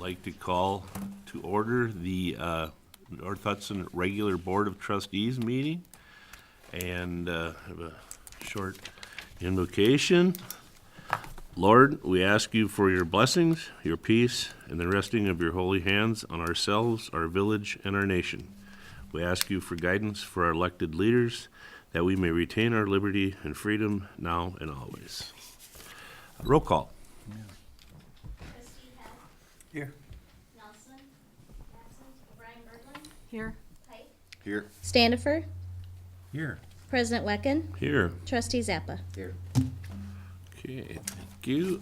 like to call to order the North Hudson Regular Board of Trustees meeting and have a short invocation. Lord, we ask you for your blessings, your peace, and the resting of your holy hands on ourselves, our village, and our nation. We ask you for guidance for our elected leaders, that we may retain our liberty and freedom now and always. Roll call. Trustee Head. Here. Nelson. Absent. Brian Berglund. Here. Pike. Here. Standifer, Here. President Wecken, Here. Trustee Zappa. Here. Okay, thank you.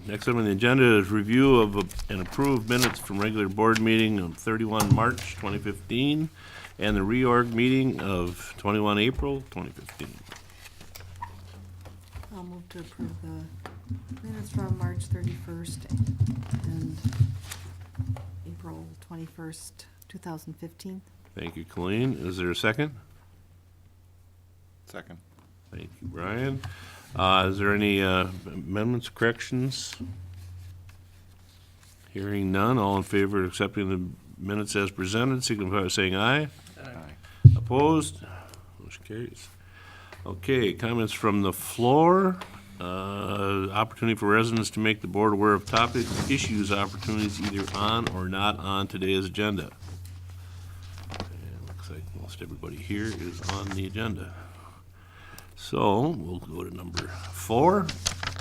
Next item on the agenda is review of and approve minutes from regular board meeting of 31 March 2015 and the reorg meeting of 21 April 2015. I'll move to approve the minutes from March 31st and April 21st, 2015. Thank you, Colleen. Is there a second? Second. Thank you, Brian. Is there any amendments, corrections? Hearing none, all in favor of accepting the minutes as presented, signify by saying aye. Aye. Opposed? Motion carries. Okay, comments from the floor. Opportunity for residents to make the board aware of topics, issues, opportunities either on or not on today's agenda. And looks like most everybody here is on the agenda. So we'll go to number 4.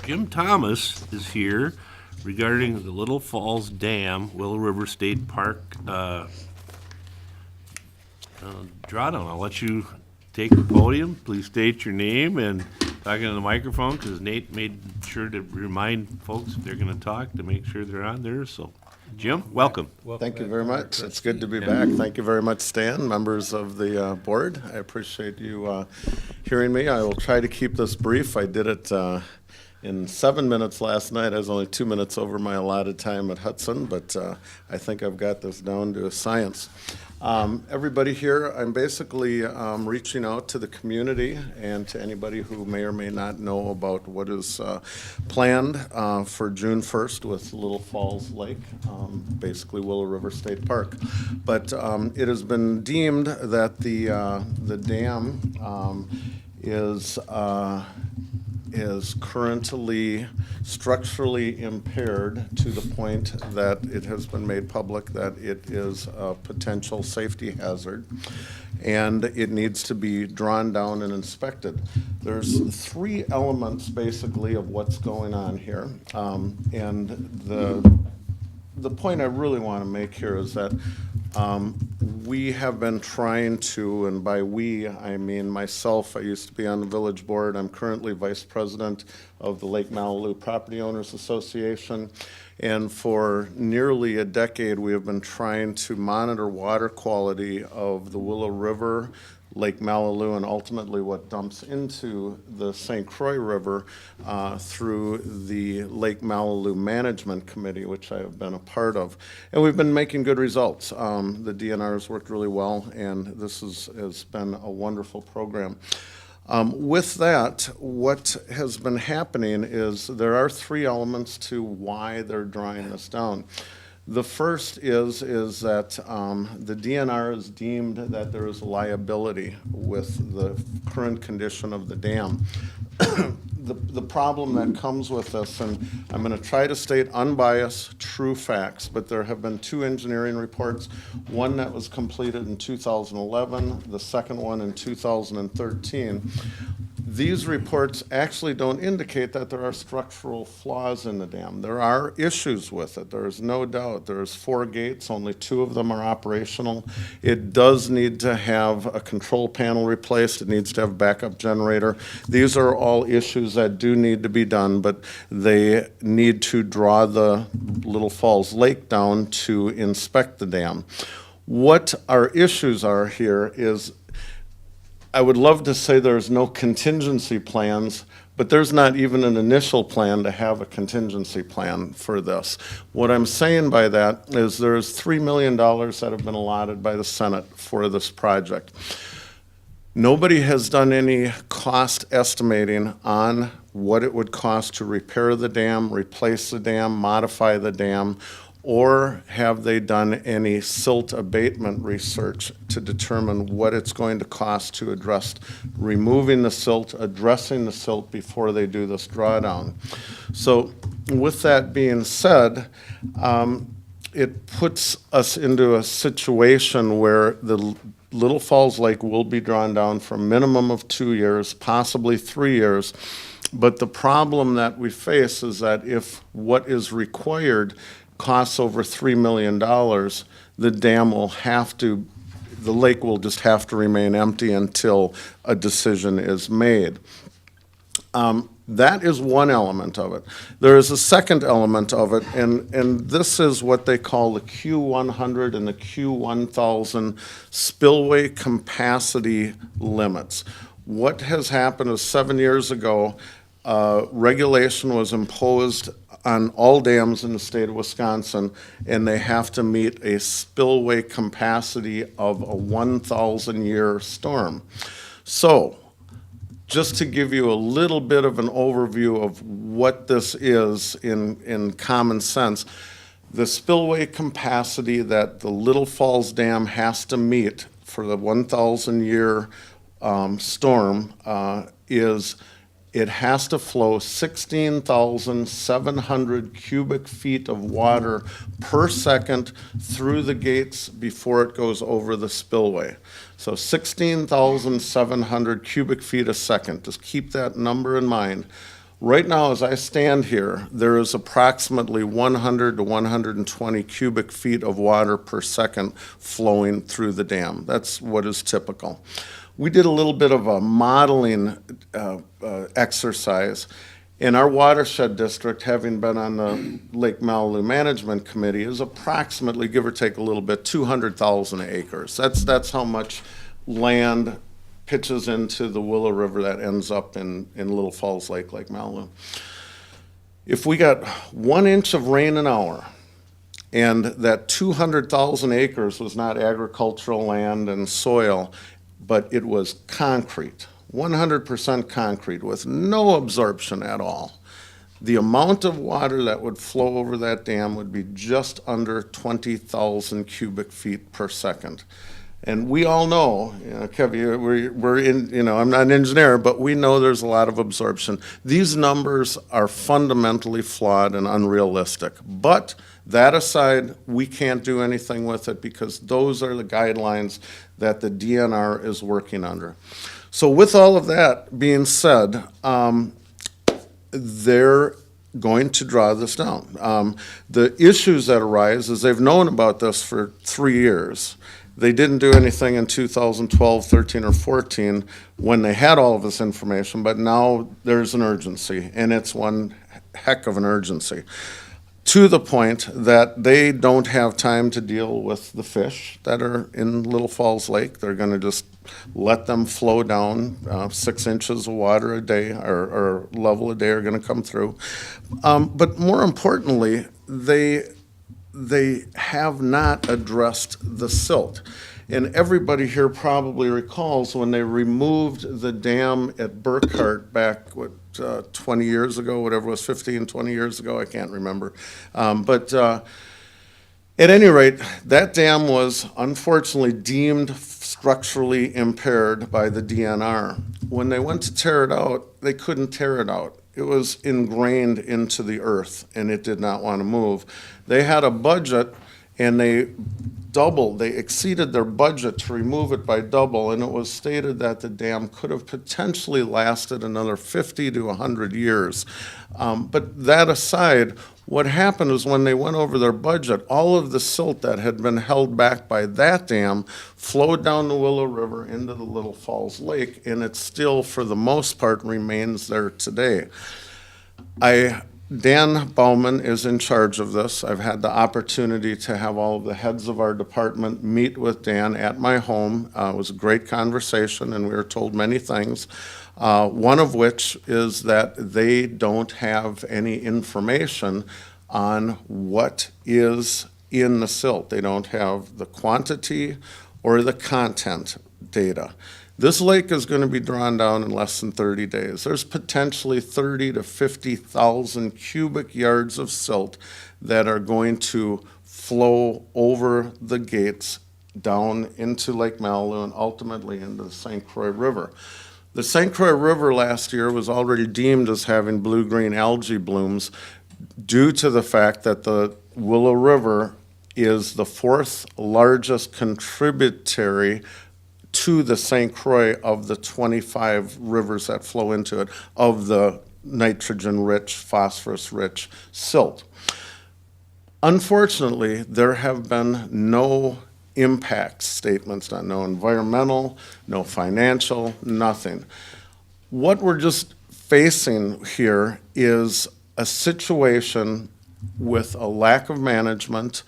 Jim Thomas is here regarding the Little Falls Dam, Willow River State Park drawdown. I'll let you take the podium. Please state your name and talk into the microphone, because Nate made sure to remind folks if they're going to talk to make sure they're on there. So, Jim, welcome. Thank you very much. It's good to be back. Thank you very much, Stan, members of the board. I appreciate you hearing me. I will try to keep this brief. I did it in 7 minutes last night. I was only 2 minutes over my allotted time at Hudson, but I think I've got this down to a science. Everybody here, I'm basically reaching out to the community and to anybody who may or may not know about what is planned for June 1st with Little Falls Lake, basically Willow River State Park. But it has been deemed that the dam is currently structurally impaired to the point that it has been made public that it is a potential safety hazard, and it needs to be drawn down and inspected. There's 3 elements basically of what's going on here, and the point I really want to make here is that we have been trying to, and by we, I mean myself. I used to be on the village board. I'm currently vice president of the Lake Malibu Property Owners Association. And for nearly a decade, we have been trying to monitor water quality of the Willow River, Lake Malibu, and ultimately what dumps into the St. Croix River through the Lake Malibu Management Committee, which I have been a part of. And we've been making good results. The DNR has worked really well, and this has been a wonderful program. With that, what has been happening is there are 3 elements to why they're drawing this down. The first is that the DNR has deemed that there is liability with the current condition of the dam. The problem that comes with this, and I'm going to try to state unbiased, true facts, but there have been 2 engineering reports, one that was completed in 2011, the second one in 2013. These reports actually don't indicate that there are structural flaws in the dam. There are issues with it. There is no doubt. There's 4 gates. Only 2 of them are operational. It does need to have a control panel replaced. It needs to have a backup generator. These are all issues that do need to be done, but they need to draw the Little Falls Lake down to inspect the dam. What our issues are here is, I would love to say there's no contingency plans, but there's not even an initial plan to have a contingency plan for this. What I'm saying by that is there's $3 million that have been allotted by the Senate for this project. Nobody has done any cost estimating on what it would cost to repair the dam, replace the dam, modify the dam, or have they done any silt abatement research to determine what it's going to cost to address removing the silt, addressing the silt before they do this drawdown? So with that being said, it puts us into a situation where the Little Falls Lake will be drawn down for a minimum of 2 years, possibly 3 years. But the problem that we face is that if what is required costs over $3 million, the dam will have to, the lake will just have to remain empty until a decision is made. That is one element of it. There is a second element of it, and this is what they call the Q100 and the Q1000 spillway capacity limits. What has happened is 7 years ago, regulation was imposed on all dams in the state of Wisconsin, and they have to meet a spillway capacity of a 1,000-year storm. So, just to give you a little bit of an overview of what this is in common sense, the spillway capacity that the Little Falls Dam has to meet for the 1,000-year storm is it has to flow 16,700 cubic feet of water per second through the gates before it goes over the spillway. So 16,700 cubic feet a second. Just keep that number in mind. Right now, as I stand here, there is approximately 100 to 120 cubic feet of water per second flowing through the dam. That's what is typical. We did a little bit of a modeling exercise. In our watershed district, having been on the Lake Malibu Management Committee, is approximately, give or take a little bit, 200,000 acres. That's how much land pitches into the Willow River that ends up in Little Falls Lake, Lake Malibu. If we got 1 inch of rain an hour, and that 200,000 acres was not agricultural land and soil, but it was concrete, 100% concrete with no absorption at all, the amount of water that would flow over that dam would be just under 20,000 cubic feet per second. And we all know, Kevin, we're in, I'm not an engineer, but we know there's a lot of absorption. These numbers are fundamentally flawed and unrealistic. But that aside, we can't do anything with it because those are the guidelines that the DNR is working under. So with all of that being said, they're going to draw this down. The issues that arise is they've known about this for 3 years. They didn't do anything in 2012, 13, or 14 when they had all of this information, but now there's an urgency, and it's one heck of an urgency, to the point that they don't have time to deal with the fish that are in Little Falls Lake. They're going to just let them flow down. 6 inches of water a day or level a day are going to come through. But more importantly, they have not addressed the silt. And everybody here probably recalls when they removed the dam at Burkhart back, 20 years ago, whatever it was, 15, 20 years ago, I can't remember. But at any rate, that dam was unfortunately deemed structurally impaired by the DNR. When they went to tear it out, they couldn't tear it out. It was ingrained into the earth, and it did not want to move. They had a budget, and they exceeded their budget to remove it by double, and it was stated that the dam could have potentially lasted another 50 to 100 years. But that aside, what happened is when they went over their budget, all of the silt that had been held back by that dam flowed down the Willow River into the Little Falls Lake, and it still, for the most part, remains there today. Dan Bauman is in charge of this. I've had the opportunity to have all of the heads of our department meet with Dan at my home. It was a great conversation, and we were told many things. One of which is that they don't have any information on what is in the silt. They don't have the quantity or the content data. This lake is going to be drawn down in less than 30 days. There's potentially 30 to 50,000 cubic yards of silt that are going to flow over the gates down into Lake Malibu and ultimately into the St. Croix River. The St. Croix River last year was already deemed as having blue-green algae blooms due to the fact that the Willow River is the fourth largest contributary to the St. Croix of the 25 rivers that flow into it, of the nitrogen-rich, phosphorus-rich silt. Unfortunately, there have been no impact statements, no environmental, no financial, nothing. What we're just facing here is a situation with a lack of management,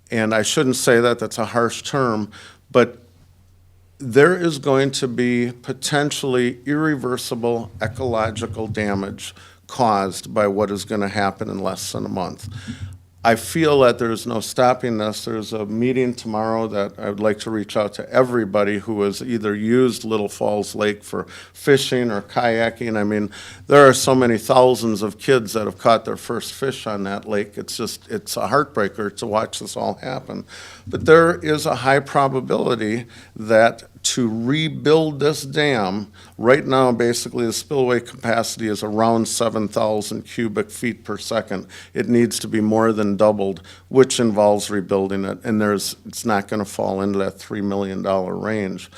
and I shouldn't say that, that's a harsh term, but there is going to be potentially irreversible ecological damage caused by what is going to happen in less than a month. I feel that there's no stopping this. There's a meeting tomorrow that I would like to reach out to everybody who has either used Little Falls Lake for fishing or kayaking. I mean, there are so many thousands of kids that have caught their first fish on that lake. It's a heartbreaker to watch this all happen. But there is a high probability that to rebuild this dam, right now, basically, the spillway capacity is around 7,000 cubic feet per second. It needs to be more than doubled, which involves rebuilding it, and it's not going to fall into that $3 million range.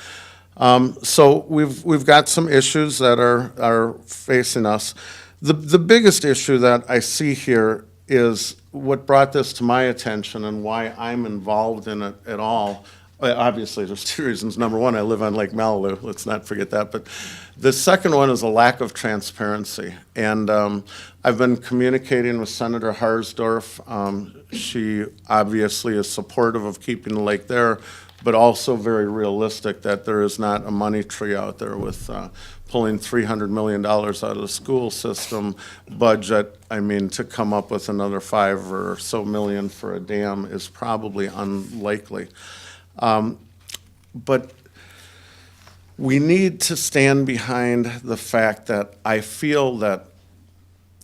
So we've got some issues that are facing us. The biggest issue that I see here is what brought this to my attention and why I'm involved in it at all. Obviously, there's two reasons. Number one, I live on Lake Malibu. Let's not forget that. But the second one is a lack of transparency. And I've been communicating with Senator Harsdorf. She obviously is supportive of keeping the lake there, but also very realistic that there is not a money tree out there with pulling $300 million out of the school system budget. I mean, to come up with another $5 or so million for a dam is probably unlikely. But we need to stand behind the fact that I feel that,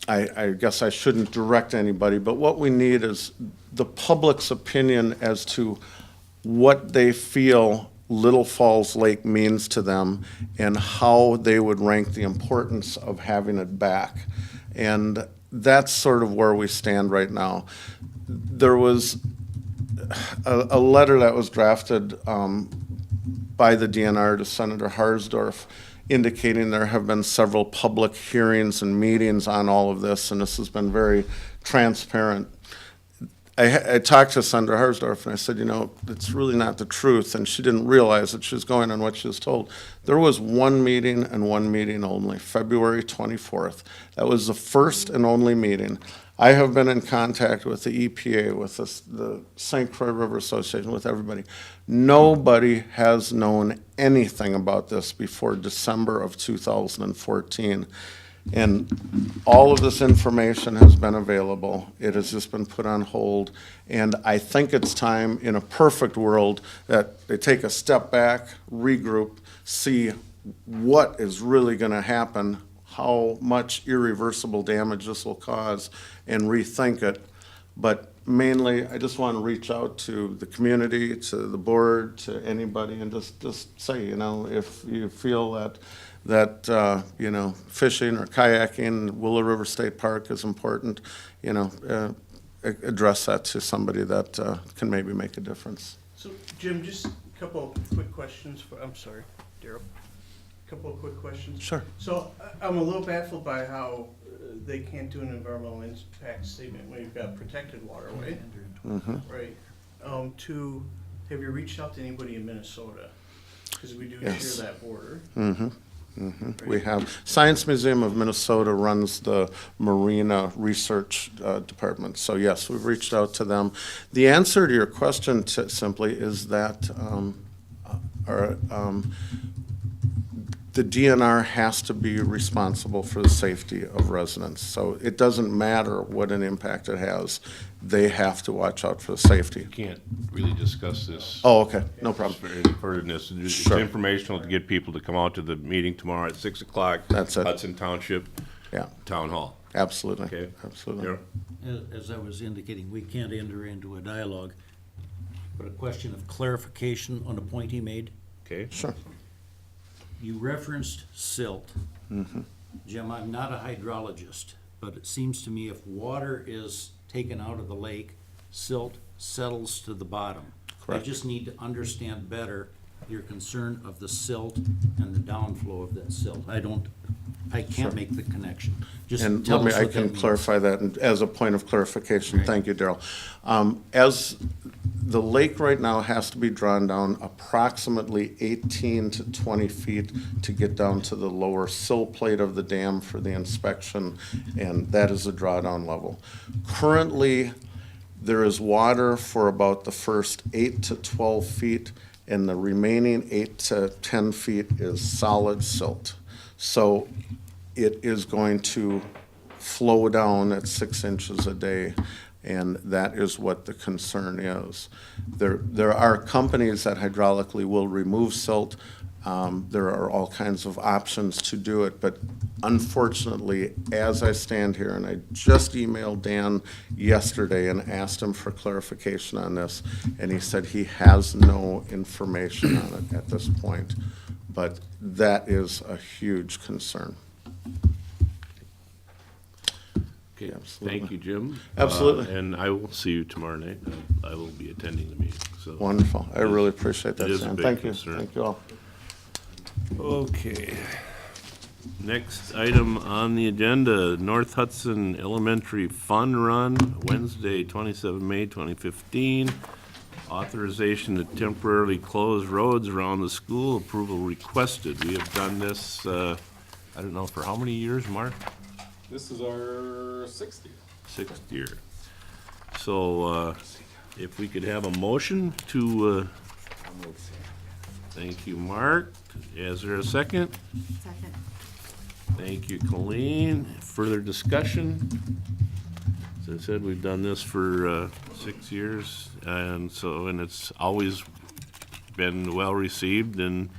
I guess I shouldn't direct anybody, but what we need is the public's opinion as to what they feel Little Falls Lake means to them and how they would rank the importance of having it back. And that's sort of where we stand right now. There was a letter that was drafted by the DNR to Senator Harsdorf indicating there have been several public hearings and meetings on all of this, and this has been very transparent. I talked to Senator Harsdorf and I said, you know, it's really not the truth, and she didn't realize that she was going on what she was told. There was one meeting and one meeting only, February 24th. That was the first and only meeting. I have been in contact with the EPA, with the St. Croix River Association, with everybody. Nobody has known anything about this before December of 2014. And all of this information has been available. It has just been put on hold. And I think it's time, in a perfect world, that they take a step back, regroup, see what is really going to happen, how much irreversible damage this will cause, and rethink it. But mainly, I just want to reach out to the community, to the board, to anybody, and just say, you know, if you feel that you know, fishing or kayaking, Willow River State Park is important, you know, address that to somebody that can maybe make a difference. So, Jim, just a couple quick questions I'm sorry, Daryl. Couple of quick questions. Sure. So I'm a little baffled by how they can't do an environmental impact statement when you've got protected waterway, Mm-hmm. right? Have you reached out to anybody in Minnesota? Because we do Yes. share that border. Mm-hmm. Mm-hmm. We have, Science Museum of Minnesota runs the Marina Research Department. So yes, we've reached out to them. The answer to your question simply is that the DNR has to be responsible for the safety of residents. So it doesn't matter what an impact it has. They have to watch out for the safety. Can't really discuss this. Oh, okay, no problem. Further than this. It's Sure. informational to get people to come out to the meeting tomorrow at 6 o'clock. That's it. Hudson Township Yeah, Town Hall. absolutely, Okay. absolutely. Darryl? As I was indicating, we can't enter into a dialogue but a question of clarification on a point he made. Okay, Sure. You referenced silt. Jim, I'm not a hydrologist, but it seems to me if water is taken out of the lake, silt settles to the bottom. Correct. I just need to understand better your concern of the silt and the downflow of that silt. I can't make the connection. Just And tell let me, us I what that can means. clarify that and as a point of clarification. Right. Thank you, Daryl. As the lake right now has to be drawn down approximately 18 to 20 feet to get down to the lower sill plate of the dam for the inspection, and that is the drawdown level. Currently, there is water for about the first 8 to 12 feet, and the remaining 8 to 10 feet is solid silt. So it is going to flow down at 6 inches a day, and that is what the concern is. There are companies that hydraulically will remove silt. There are all kinds of options to do it, but unfortunately, as I stand here, and I just emailed Dan yesterday and asked him for clarification on this, and he said he has no information on it at this point. But that is a huge concern. okay, Absolutely. thank you, Jim. Absolutely. And I will see you tomorrow night. I will be attending the meeting, so. Wonderful. I really appreciate that, It is a Sam. big Thank you. concern. Thank you all. Okay. Next item on the agenda, North Hudson Elementary Fun Run, Wednesday, 27 May 2015. Authorization to temporarily close roads around the school, approval requested. We have done this, I don't know, for how many years, Mark? This is our 60th. Sixth year. So, if we could have a motion to, thank you, Mark. Is there a second? Second. Thank you, Colleen. Further discussion? As I said, we've done this for 6 years, and it's always been well-received and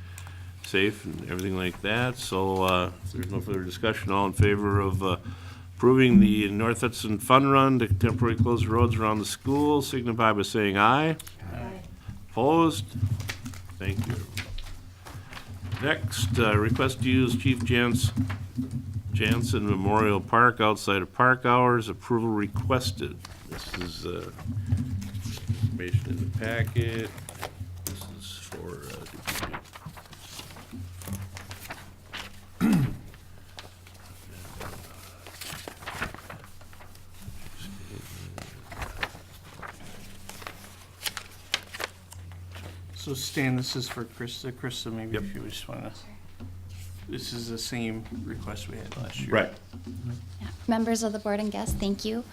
safe and everything like that. So if there's no further discussion, all in favor of approving the North Hudson Fun Run to temporarily close roads around the school, signify by saying aye. Aye. Opposed? Thank you. Next, request to use Chief Jansen Memorial Park outside of park hours. Approval requested. This is information in the packet. This is for, So Stan, this is for Krista. Krista, maybe Yep. if you just wanna, this is the same request we had last year. right. Members of the board and guests, thank you.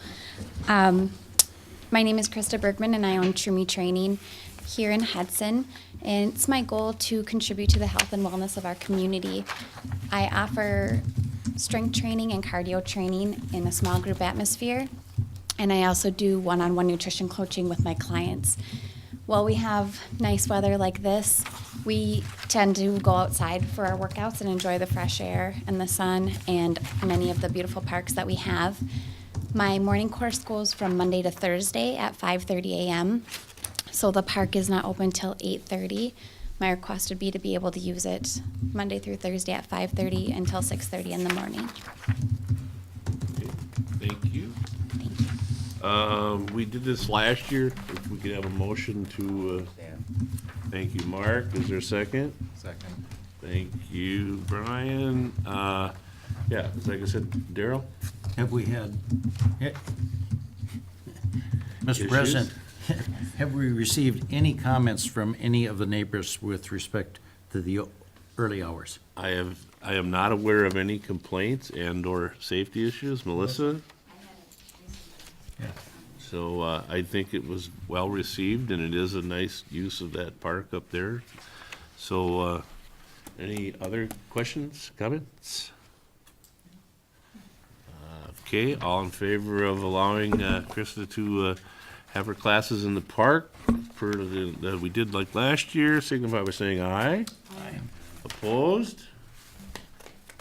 My name is Krista Bergman, and I own True Training here in Hudson. And it's my goal to contribute to the health and wellness of our community. I offer strength training and cardio training in a small group atmosphere. And I also do one-on-one nutrition coaching with my clients. While we have nice weather like this, we tend to go outside for our workouts and enjoy the fresh air and the sun and many of the beautiful parks that we have. My morning course goes from Monday to Thursday at 5:30 a.m. So the park is not open till 8:30. My request would be to be able to use it Monday through Thursday at 5:30 until 6:30 in the morning. Okay, thank you. Thank you. We did this last year. If we could have a motion to, thank you, Mark. Is there a second? Second. Thank you, Brian. Yeah, like I said, Daryl? Have we had, Mr. Issues? President, have we received any comments from any of the neighbors with respect to the early hours? I am not aware of any complaints and/or safety issues. Melissa? Yeah. So I think it was well-received, and it is a nice use of that park up there. So any other questions, comments? Okay, all in favor of allowing Krista to have her classes in the park per that we did like last year, signify by saying aye. Aye. Opposed?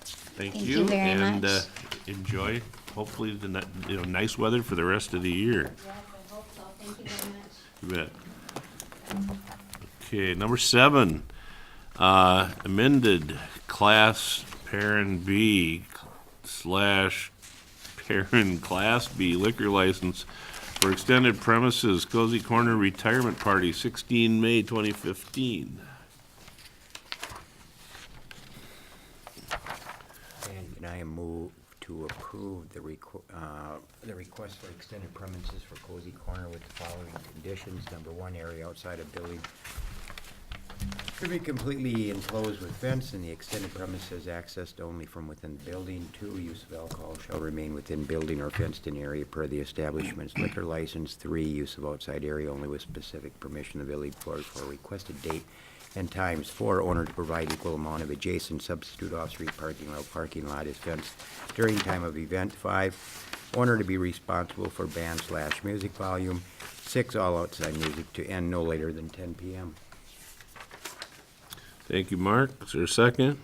Thank Thank you. you very And much. enjoy, hopefully, the nice weather for the rest of the year. Yes, I hope so. Thank you very much. You bet. Okay, number 7, amended Class Parent B / Parent Class B liquor license for extended premises Cozy Corner Retirement Party, 16 May 2015. And I move to approve the request for extended premises for Cozy Corner with the following conditions. Number 1, area outside of building to be completely enclosed with fence, and the extended premises accessed only from within the building. 2, use of alcohol shall remain within building or fenced-in area per the establishment's liquor license. 3, use of outside area only with specific permission of the village board for a requested date and times. 4, owner to provide equal amount of adjacent substitute off-street parking lot is fenced during time of event. 5, owner to be responsible for band/music volume. 6, all outside music to end no later than 10 p.m. Thank you, Mark. Is there a second?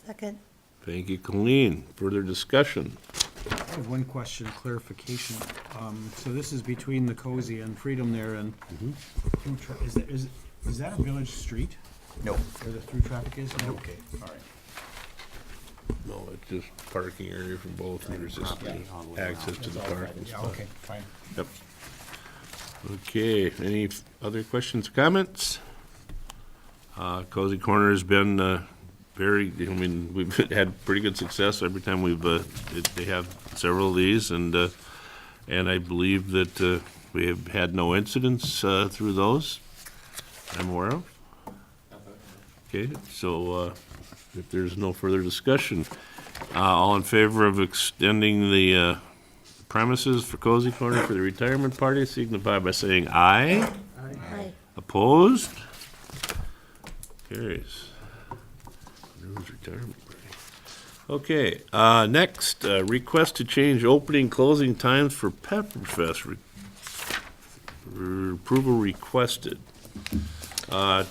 Second. Thank you, Colleen. Further discussion? I have one question, clarification. So this is between the Cozy and Freedom there, and is that a village street No. where the through traffic is? No? Okay, all right. No, it's just parking area for both. There's just access to the parking Yeah, spot. okay, fine. Yep. Okay, any other questions or comments? Cozy Corner has been we've had pretty good success every time they have several of these, and I believe that we have had no incidents through those I'm aware of. Okay, so if there's no further discussion, all in favor of extending the premises for Cozy Corner for the retirement party, signify by saying aye. Aye. Opposed? Carries. There's retirement party. Okay, next, request to change opening, closing times for Pepperfest. Approval requested.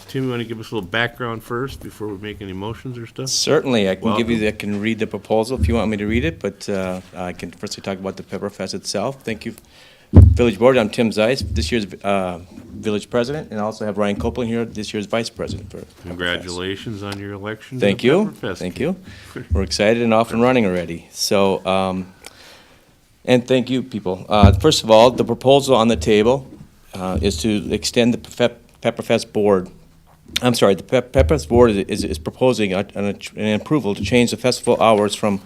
Tim, you want to give us a little background first before we make any motions or stuff? Certainly, I can give you, Welcome. I can read the proposal if you want me to read it, but I can firstly talk about the Pepperfest itself. Thank you, Village Board. I'm Tim Zeiss, this year's Village President, and I also have Ryan Copeland here, this year's Vice President for Pepperfest. Congratulations on your election. to Thank the you, Pepperfest thank team. you. We're excited and off and running already. So, and thank you, people. First of all, the proposal on the table is to extend the Pepperfest Board. I'm sorry, the Pepperfest Board is proposing an approval to change the festival hours from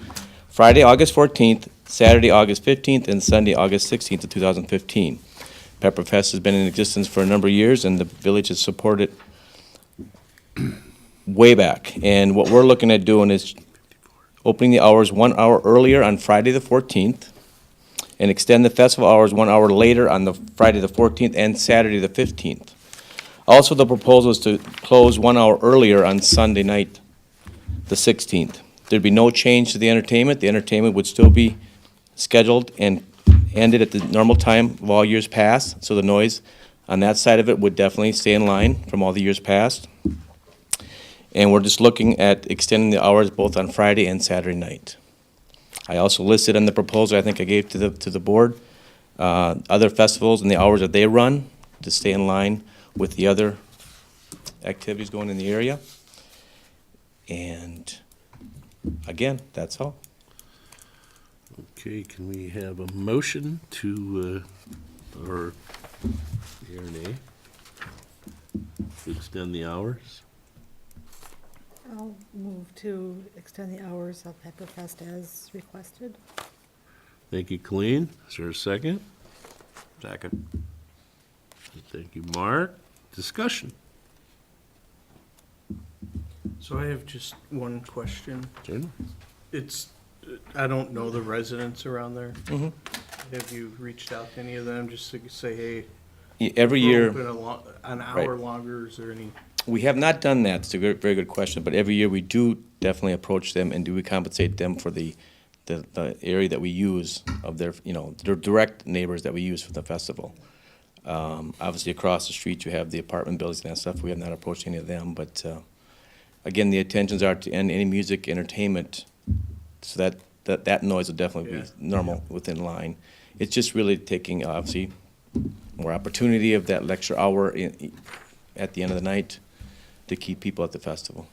Friday, August 14th, Saturday, August 15th, and Sunday, August 16th of 2015. Pepperfest has been in existence for a number of years, and the village has supported way back. And what we're looking at doing is opening the hours 1 hour earlier on Friday the 14th, and extend the festival hours 1 hour later on the Friday the 14th and Saturday the 15th. Also, the proposal is to close 1 hour earlier on Sunday night, the 16th. There'd be no change to the entertainment. The entertainment would still be scheduled and ended at the normal time of all years past, so the noise on that side of it would definitely stay in line from all the years past. And we're just looking at extending the hours both on Friday and Saturday night. I also listed in the proposal I think I gave to the board other festivals and the hours that they run to stay in line with the other activities going in the area. And again, that's all. Okay, can we have a motion to, or yea or nay, to extend the hours? I'll move to extend the hours of Pepperfest as requested. Thank you, Colleen. Is there a second? Second. Thank you, Mark. Discussion. So I have just one question. Certainly. It's, I don't know the residents around there. Mhm. Have you reached out to any of them just to say, hey? Every we're year, open an hour longer, is there any? we have not done that. It's a very good question, but every year we do definitely approach them and do we compensate them for the area that we use of their, their direct neighbors that we use for the festival. Obviously, across the street, you have the apartment buildings and that stuff. We have not approached any of them, but again, the intentions are to end any music entertainment so that noise will definitely be normal within line. It's just really taking, obviously, more opportunity of that lecture hour at the end of the night to keep people at the festival.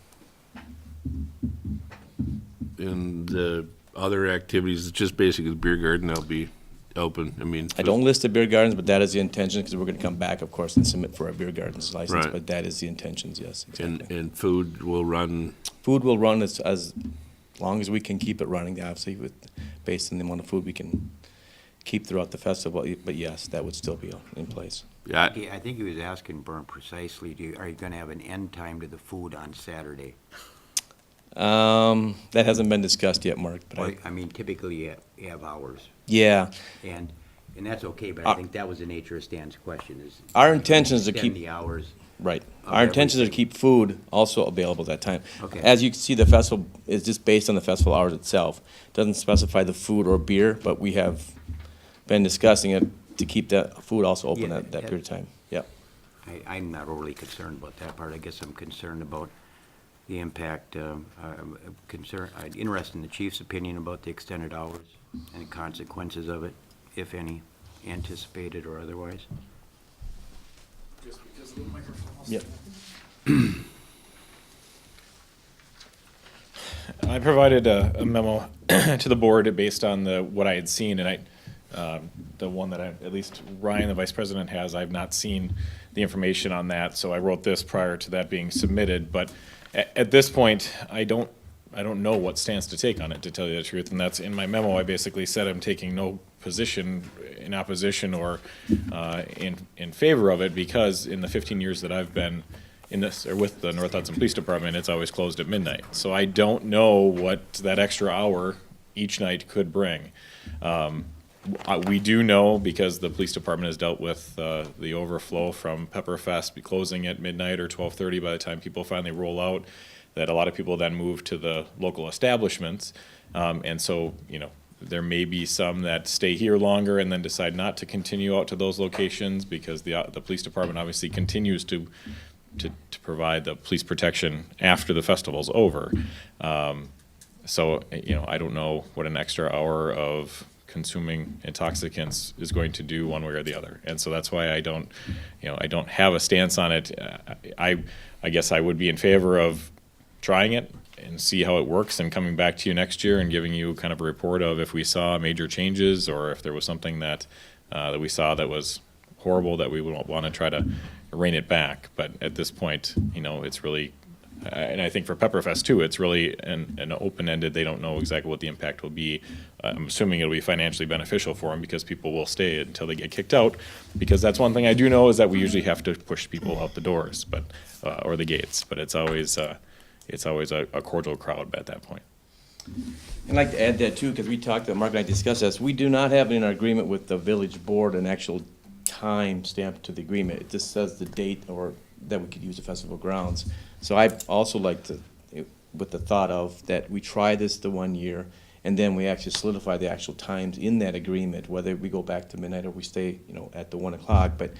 And the other activities, it's just basically the beer garden, that'll be open, I mean. I don't list the beer gardens, but that is the intention, because we're gonna come back, of course, and submit for our beer gardens license, Right. but that is the intentions, yes, exactly. And food will run, Food will run as long as we can keep it running, obviously, based on the amount of food we can keep throughout the festival, but yes, that would still be in place. yeah, Okay, I think he was asking Bernd precisely, are you gonna have an end time to the food on Saturday? That hasn't been discussed yet, Mark, but Well, I mean, typically you have hours, yeah. and that's okay, but I think that was the nature of Stan's question, is. Our intention is to extend keep- the hours. Right. of Our intention is to everything. keep food also available at that time. Okay. As you can see, the festival is just based on the festival hours itself. Doesn't specify the food or beer, but we have been discussing it to keep that food also open Yeah, at that period of time. Yep. I'm not overly concerned about that part. I guess I'm concerned about the impact, I'm interested in the chief's opinion about the extended hours and the consequences of it, if any, anticipated or otherwise. Just because of the microphone. Yep. I provided a memo to the board based on what I had seen, and the one that at least Ryan, the vice president, has, I've not seen the information on that, so I wrote this prior to that being submitted, but at this point, I don't know what stance to take on it, to tell you the truth, and that's in my memo. I basically said I'm taking no position in opposition or in favor of it, because in the 15 years that I've been in this, or with the North Hudson Police Department, it's always closed at midnight. So I don't know what that extra hour each night could bring. We do know, because the police department has dealt with the overflow from Pepperfest closing at midnight or 12:30 by the time people finally roll out, that a lot of people then move to the local establishments. And so, there may be some that stay here longer and then decide not to continue out to those locations, because the police department obviously continues to provide the police protection after the festival's over. So, I don't know what an extra hour of consuming intoxicants is going to do one way or the other. And so that's why I don't have a stance on it. I guess I would be in favor of trying it and see how it works, and coming back to you next year and giving you kind of a report of if we saw major changes, or if there was something that we saw that was horrible, that we would want to try to rein it back. But at this point, it's really, and I think for Pepperfest too, it's really an open-ended. They don't know exactly what the impact will be. I'm assuming it'll be financially beneficial for them, because people will stay until they get kicked out. Because that's one thing I do know, is that we usually have to push people out the doors, but or the gates. But it's always a cordial crowd at that point. I'd like to add that too, because Mark and I discussed this. We do not have in our agreement with the village board an actual time stamp to the agreement. It just says the date or that we could use the festival grounds. So I also like to, with the thought of that we try this the 1 year, and then we actually solidify the actual times in that agreement, whether we go back to midnight or we stay, at the 1 o'clock. But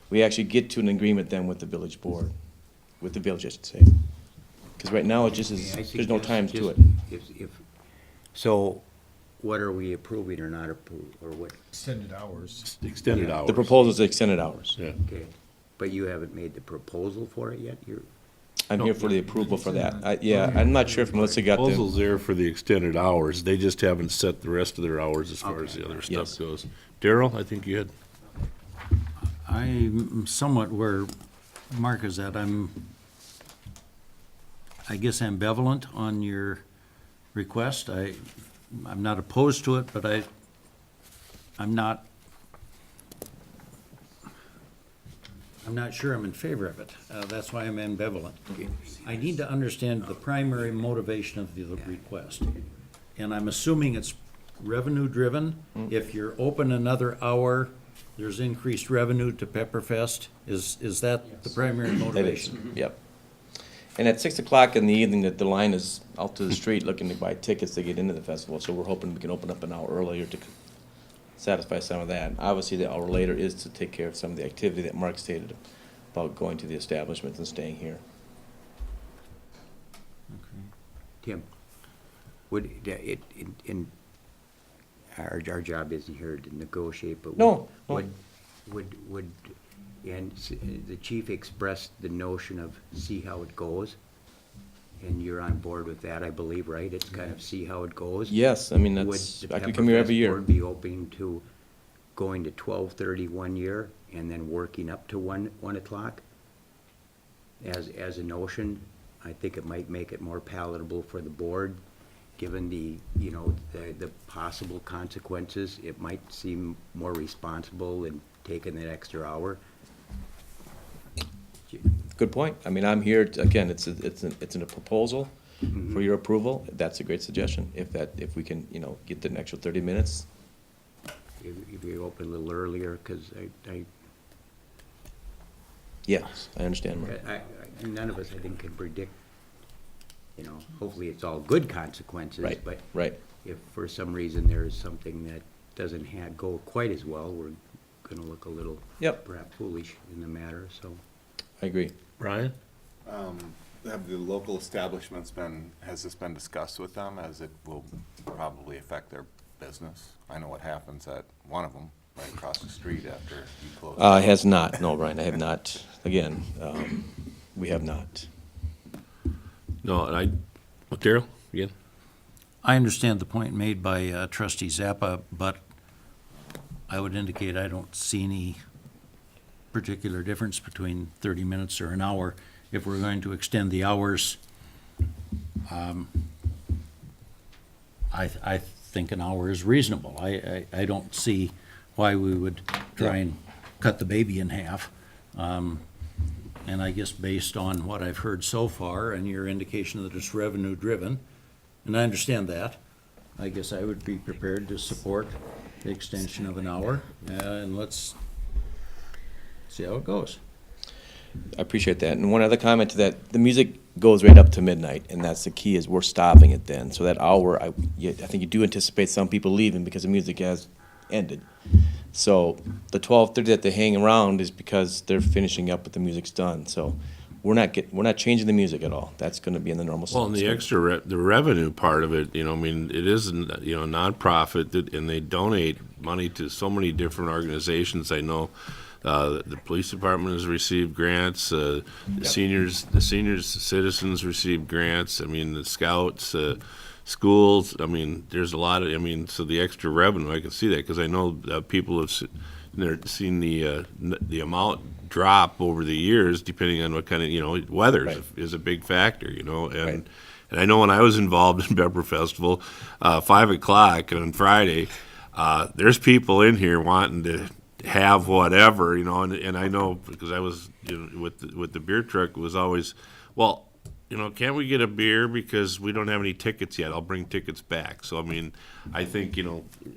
we actually get to an agreement then with the village board, with the village, I should say. Because right now, it just is, there's no time to it. So, what are we approving or not approving, or what? Extended hours. extended hours. The proposal is extended hours. Yeah. Okay, but you haven't made the proposal for it yet? I'm here for the approval for that. Yeah, I'm not sure if Melissa got the, Proposals there for the extended hours, they just haven't set the rest of their hours as far as the other Yes. stuff goes. Daryl, I think you had, I'm somewhat where Mark is at. I guess ambivalent on your request. I'm not opposed to it, but I'm not sure I'm in favor of it. That's why I'm ambivalent. I need to understand the primary motivation of the request. And I'm assuming it's revenue-driven. If you're open another hour, there's increased revenue to Pepperfest. Is that the primary that is, motivation? yep. And at 6 o'clock in the evening, that the line is out to the street looking to buy tickets to get into the festival. So we're hoping we can open up an hour earlier to satisfy some of that. Obviously, the hour later is to take care of some of the activity that Mark stated about going to the establishments and staying here. Tim, would, our job isn't here to negotiate, but No, no. The chief expressed the notion of see how it goes, and you're on board with that, I believe, right? It's kind of see how it goes. Yes, I mean, Would that's, the I could come here every Pepperfest year. board be open to going to 12:30 one year and then working up to 1 o'clock? As a notion, I think it might make it more palatable for the board, given the possible consequences. It might seem more responsible than taking that extra hour. Good point. I mean, I'm here, again, it's a proposal for your approval. That's a great suggestion. If we can, get the extra 30 minutes. If you open a little earlier, because Yes, I understand, Mark. none of us, I think, can predict, hopefully it's all good consequences. Right, But right. if for some reason there is something that doesn't go quite as well, we're gonna look a little Yep. perhaps foolish in the matter, so. I agree. Brian? Have the local establishments has this been discussed with them, as it will probably affect their business? I know what happens at one of them, right across the street after you close. It has not, no, Brian, I have not. Again, we have not. No, and Daryl, again? I understand the point made by trustee Zappa, but I would indicate I don't see any particular difference between 30 minutes or an hour. If we're going to extend the hours, I think an hour is reasonable. I don't see why we would try and cut the baby in half. And I guess based on what I've heard so far and your indication that it's revenue driven, and I understand that, I guess I would be prepared to support the extension of an hour, and let's see how it goes. I appreciate that. And one other comment to that, the music goes right up to midnight, and that's the key, is we're stopping it then. So that hour, I think you do anticipate some people leaving because the music has ended. So the 12:30 that they hang around is because they're finishing up, but the music's done. So we're not changing the music at all. That's gonna be in the normal. Well, and the extra, the revenue part of it, I mean, it is, nonprofit, and they donate money to so many different organizations. I know the police department has received grants, the seniors citizens receive grants. I mean, the scouts, schools, I mean, there's a lot of, so the extra revenue, I can see that, because I know people have seen the amount drop over the years, depending on what kind of, weather is a big factor, and and I know when I was involved in Pepper Festival, 5 o'clock on Friday, there's people in here wanting to have whatever, and I know, because I was, with the beer truck, it was always, well, can't we get a beer because we don't have any tickets yet? I'll bring tickets back. So, I mean, I think,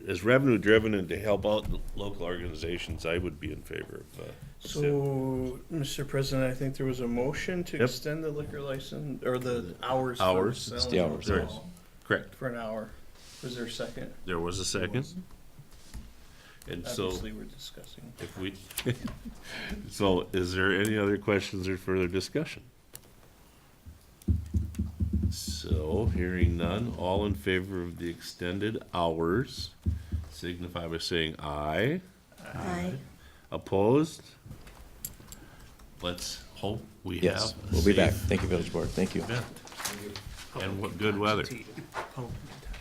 as revenue driven and to help out the local organizations, I would be in favor of So, Mr. President, I think there was a motion to extend the liquor license, or the hours. Hours. for It's selling the hours. alcohol Correct. For an hour. Was there a second? There was a second. And so, Obviously, we're discussing. so is there any other questions or further discussion? So, hearing none, all in favor of the extended hours, signify by saying aye. Aye. Opposed? Let's hope we have Yes, a we'll be back. safe Thank you, Village Board. Thank you. event. And what good weather.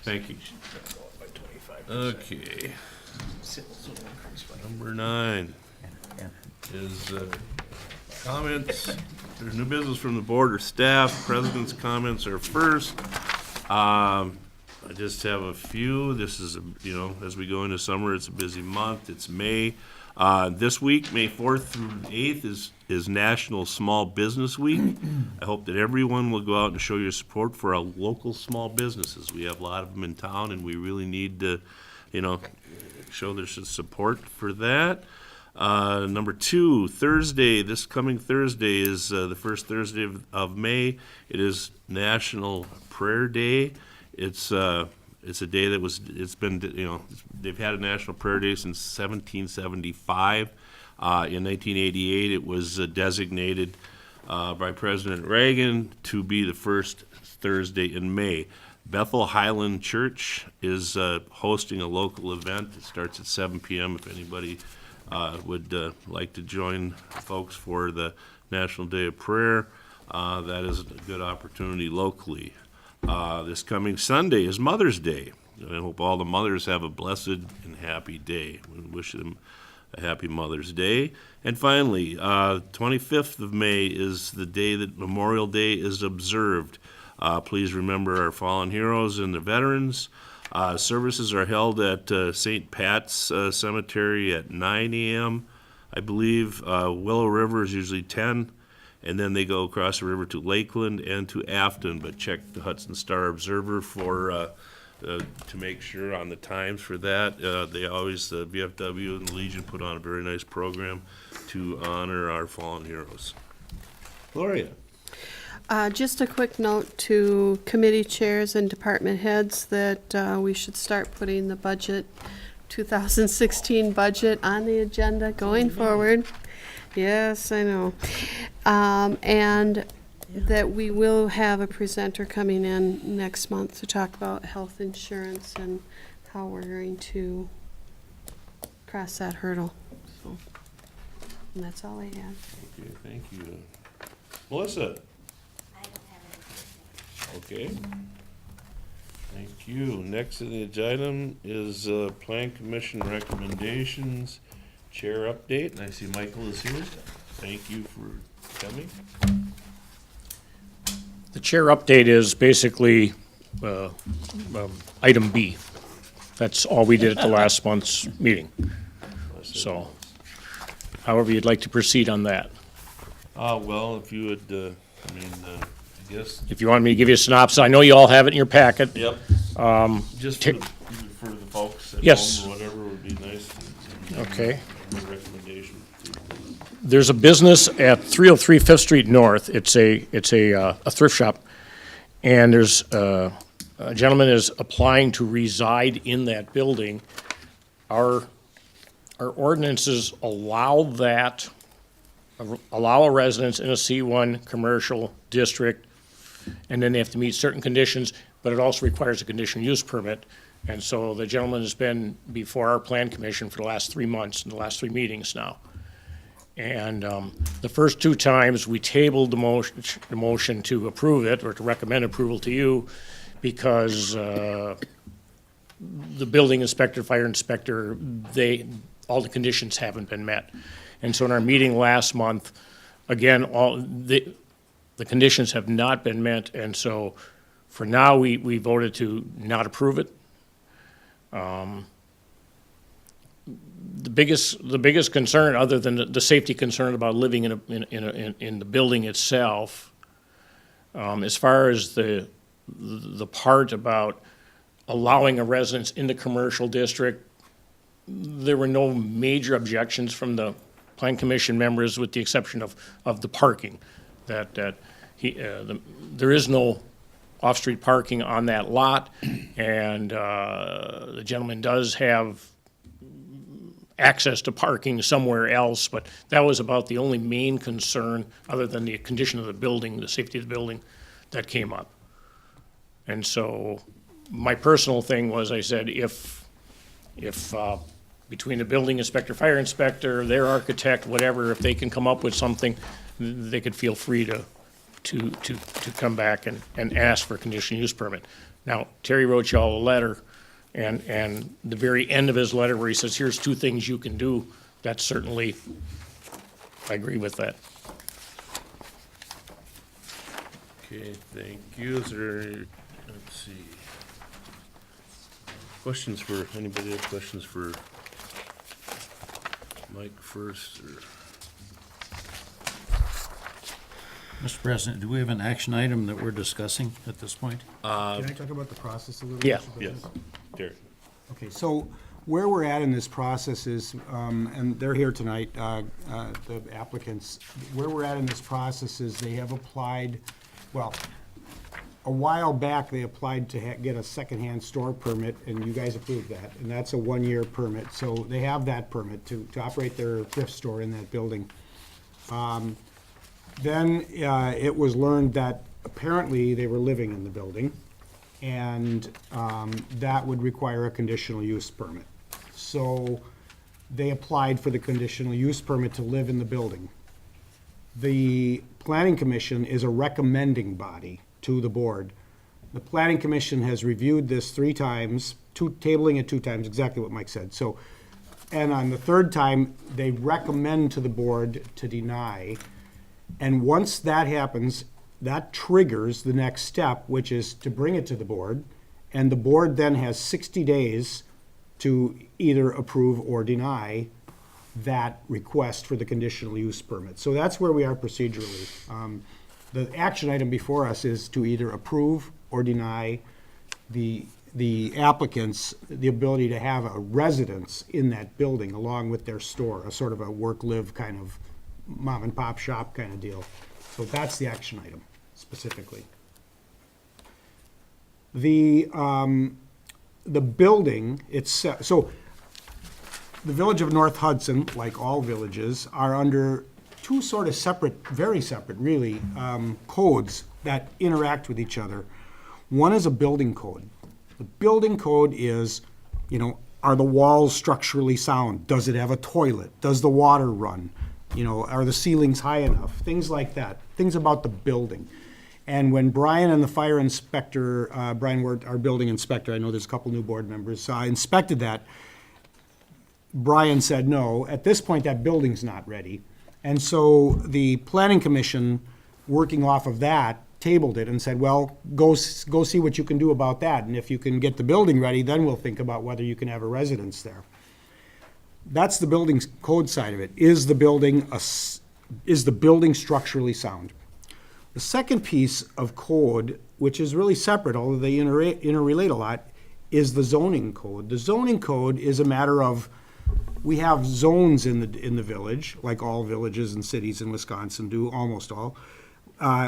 Thank you. Okay. Number 9 is comments. There's new business from the board or staff. President's comments are first. I just have a few. This is, as we go into summer, it's a busy month. It's May. This week, May 4th through 8th, is National Small Business Week. I hope that everyone will go out and show your support for our local small businesses. We have a lot of them in town, and we really need to, show their support for that. Number 2, Thursday, this coming Thursday is the first Thursday of May. It is National Prayer Day. It's a day that it's been, they've had a National Prayer Day since 1775. In 1988, it was designated by President Reagan to be the first Thursday in May. Bethel Highland Church is hosting a local event. It starts at 7 p.m. if anybody would like to join folks for the National Day of Prayer. That is a good opportunity locally. This coming Sunday is Mother's Day. I hope all the mothers have a blessed and happy day. We wish them a happy Mother's Day. And finally, 25th of May is the day that Memorial Day is observed. Please remember our fallen heroes and the veterans. Services are held at St. Pat's Cemetery at 9 a.m. I believe Willow River is usually 10, and then they go across the river to Lakeland and to Afton, but check the Hudson Star Observer for to make sure on the times for that. They always, the VFW and the Legion put on a very nice program to honor our fallen heroes. Gloria? Just a quick note to committee chairs and department heads that we should start putting the budget, 2016 budget on the agenda going forward. Yes, I know. And that we will have a presenter coming in next month to talk about health insurance and how we're going to cross that hurdle. So, and that's all I have. Okay, thank you. Melissa? I don't have any. Okay. Thank you. Next on the agenda is Plan Commission recommendations, chair update, and I see Michael is here. Thank you for coming. The chair update is basically item B. That's all we did at the last month's meeting. So, however you'd like to proceed on that. Well, if you would, I guess. If you want me to give you a synopsis, I know you all have it in your packet. Yep. Just for the folks at Yes. home or whatever would be nice. Okay. Recommendation. There's a business at 303 Fifth Street North. It's a thrift shop, and there's a gentleman is applying to reside in that building. Our ordinances allow a residence in a C1 commercial district, and then they have to meet certain conditions, but it also requires a conditional use permit. And so the gentleman has been before our plan commission for the last 3 months, in the last 3 meetings now. And the first 2 times, we tabled the motion to approve it, or to recommend approval to you, because the building inspector, fire inspector, all the conditions haven't been met. And so in our meeting last month, again, all the conditions have not been met, and so for now, we voted to not approve it. The biggest concern, other than the safety concern about living in the building itself, as far as the part about allowing a residence in the commercial district, there were no major objections from the Plan Commission members, with the exception of the parking. There is no off-street parking on that lot, and the gentleman does have access to parking somewhere else, but that was about the only main concern, other than the condition of the building, the safety of the building, that came up. And so my personal thing was, I said, if between the building inspector, fire inspector, their architect, whatever, if they can come up with something, they could feel free to come back and ask for a conditional use permit. Now, Terry wrote you all a letter, and the very end of his letter where he says, here's 2 things you can do, that's certainly, I agree with that. Okay, thank you. Is there, let's see, questions for, anybody have questions for Mike first, or? Mr. President, do we have an action item that we're discussing at this point? Can I talk about the process a little bit? Yeah. Yes, Terry. Okay, so where we're at in this process is, and they're here tonight, the applicants, where we're at in this process is they have applied, well, a while back, they applied to get a secondhand store permit, and you guys approved that, and that's a 1-year permit, so they have that permit to operate their thrift store in that building. Then it was learned that apparently they were living in the building, and that would require a conditional use permit. So they applied for the conditional use permit to live in the building. The Planning Commission is a recommending body to the board. The Planning Commission has reviewed this 3 times, tabling it 2 times, exactly what Mike said. So, and on the 3rd time, they recommend to the board to deny. And once that happens, that triggers the next step, which is to bring it to the board. And the board then has 60 days to either approve or deny that request for the conditional use permit. So that's where we are procedurally. The action item before us is to either approve or deny the applicants the ability to have a residence in that building along with their store, a sort of a work-live kind of mom and pop shop kind of deal. So that's the action item specifically. The building, so the village of North Hudson, like all villages, are under 2 sort of separate, very separate really, codes that interact with each other. One is a building code. The building code is, are the walls structurally sound? Does it have a toilet? Does the water run? Are the ceilings high enough? Things like that, things about the building. And when Brian and the fire inspector, Brian Wirt, our building inspector, I know there's a couple new board members, inspected that, Brian said, no, at this point, that building's not ready. And so the Planning Commission, working off of that, tabled it and said, well, go see what you can do about that. And if you can get the building ready, then we'll think about whether you can have a residence there. That's the building code side of it. Is the building structurally sound? The second piece of code, which is really separate, although they interrelate a lot, is the zoning code. The zoning code is a matter of, we have zones in the village, like all villages and cities in Wisconsin do, almost all.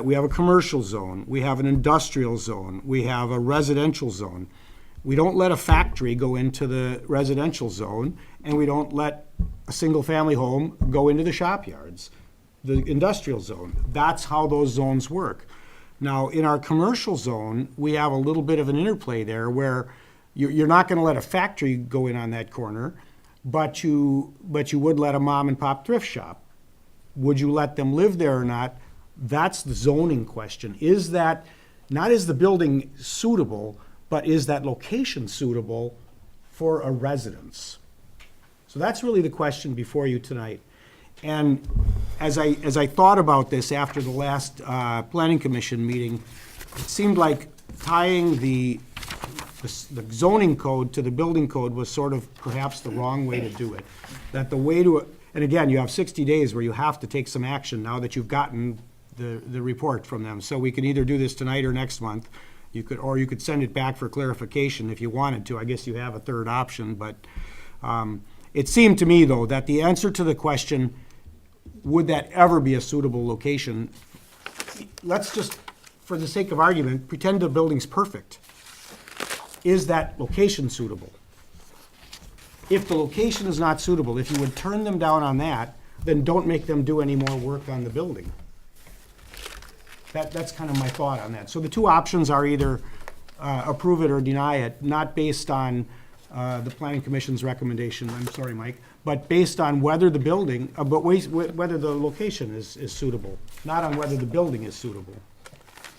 We have a commercial zone, we have an industrial zone, we have a residential zone. We don't let a factory go into the residential zone, and we don't let a single-family home go into the shop yards, the industrial zone. That's how those zones work. Now, in our commercial zone, we have a little bit of an interplay there where you're not gonna let a factory go in on that corner, but you would let a mom-and-pop thrift shop. Would you let them live there or not? That's the zoning question. Is that, not is the building suitable, but is that location suitable for a residence? So that's really the question before you tonight. And as I thought about this after the last Planning Commission meeting, it seemed like tying the zoning code to the building code was sort of perhaps the wrong way to do it. That the way to, and again, you have 60 days where you have to take some action now that you've gotten the report from them. So we can either do this tonight or next month. You could send it back for clarification if you wanted to. I guess you have a third option, but it seemed to me, though, that the answer to the question, would that ever be a suitable location? Let's just, for the sake of argument, pretend the building's perfect. Is that location suitable? If the location is not suitable, if you would turn them down on that, then don't make them do any more work on the building. That's kind of my thought on that. So the 2 options are either approve it or deny it, not based on the Planning Commission's recommendation, I'm sorry, Mike, but based on whether the building, whether the location is suitable, not on whether the building is suitable.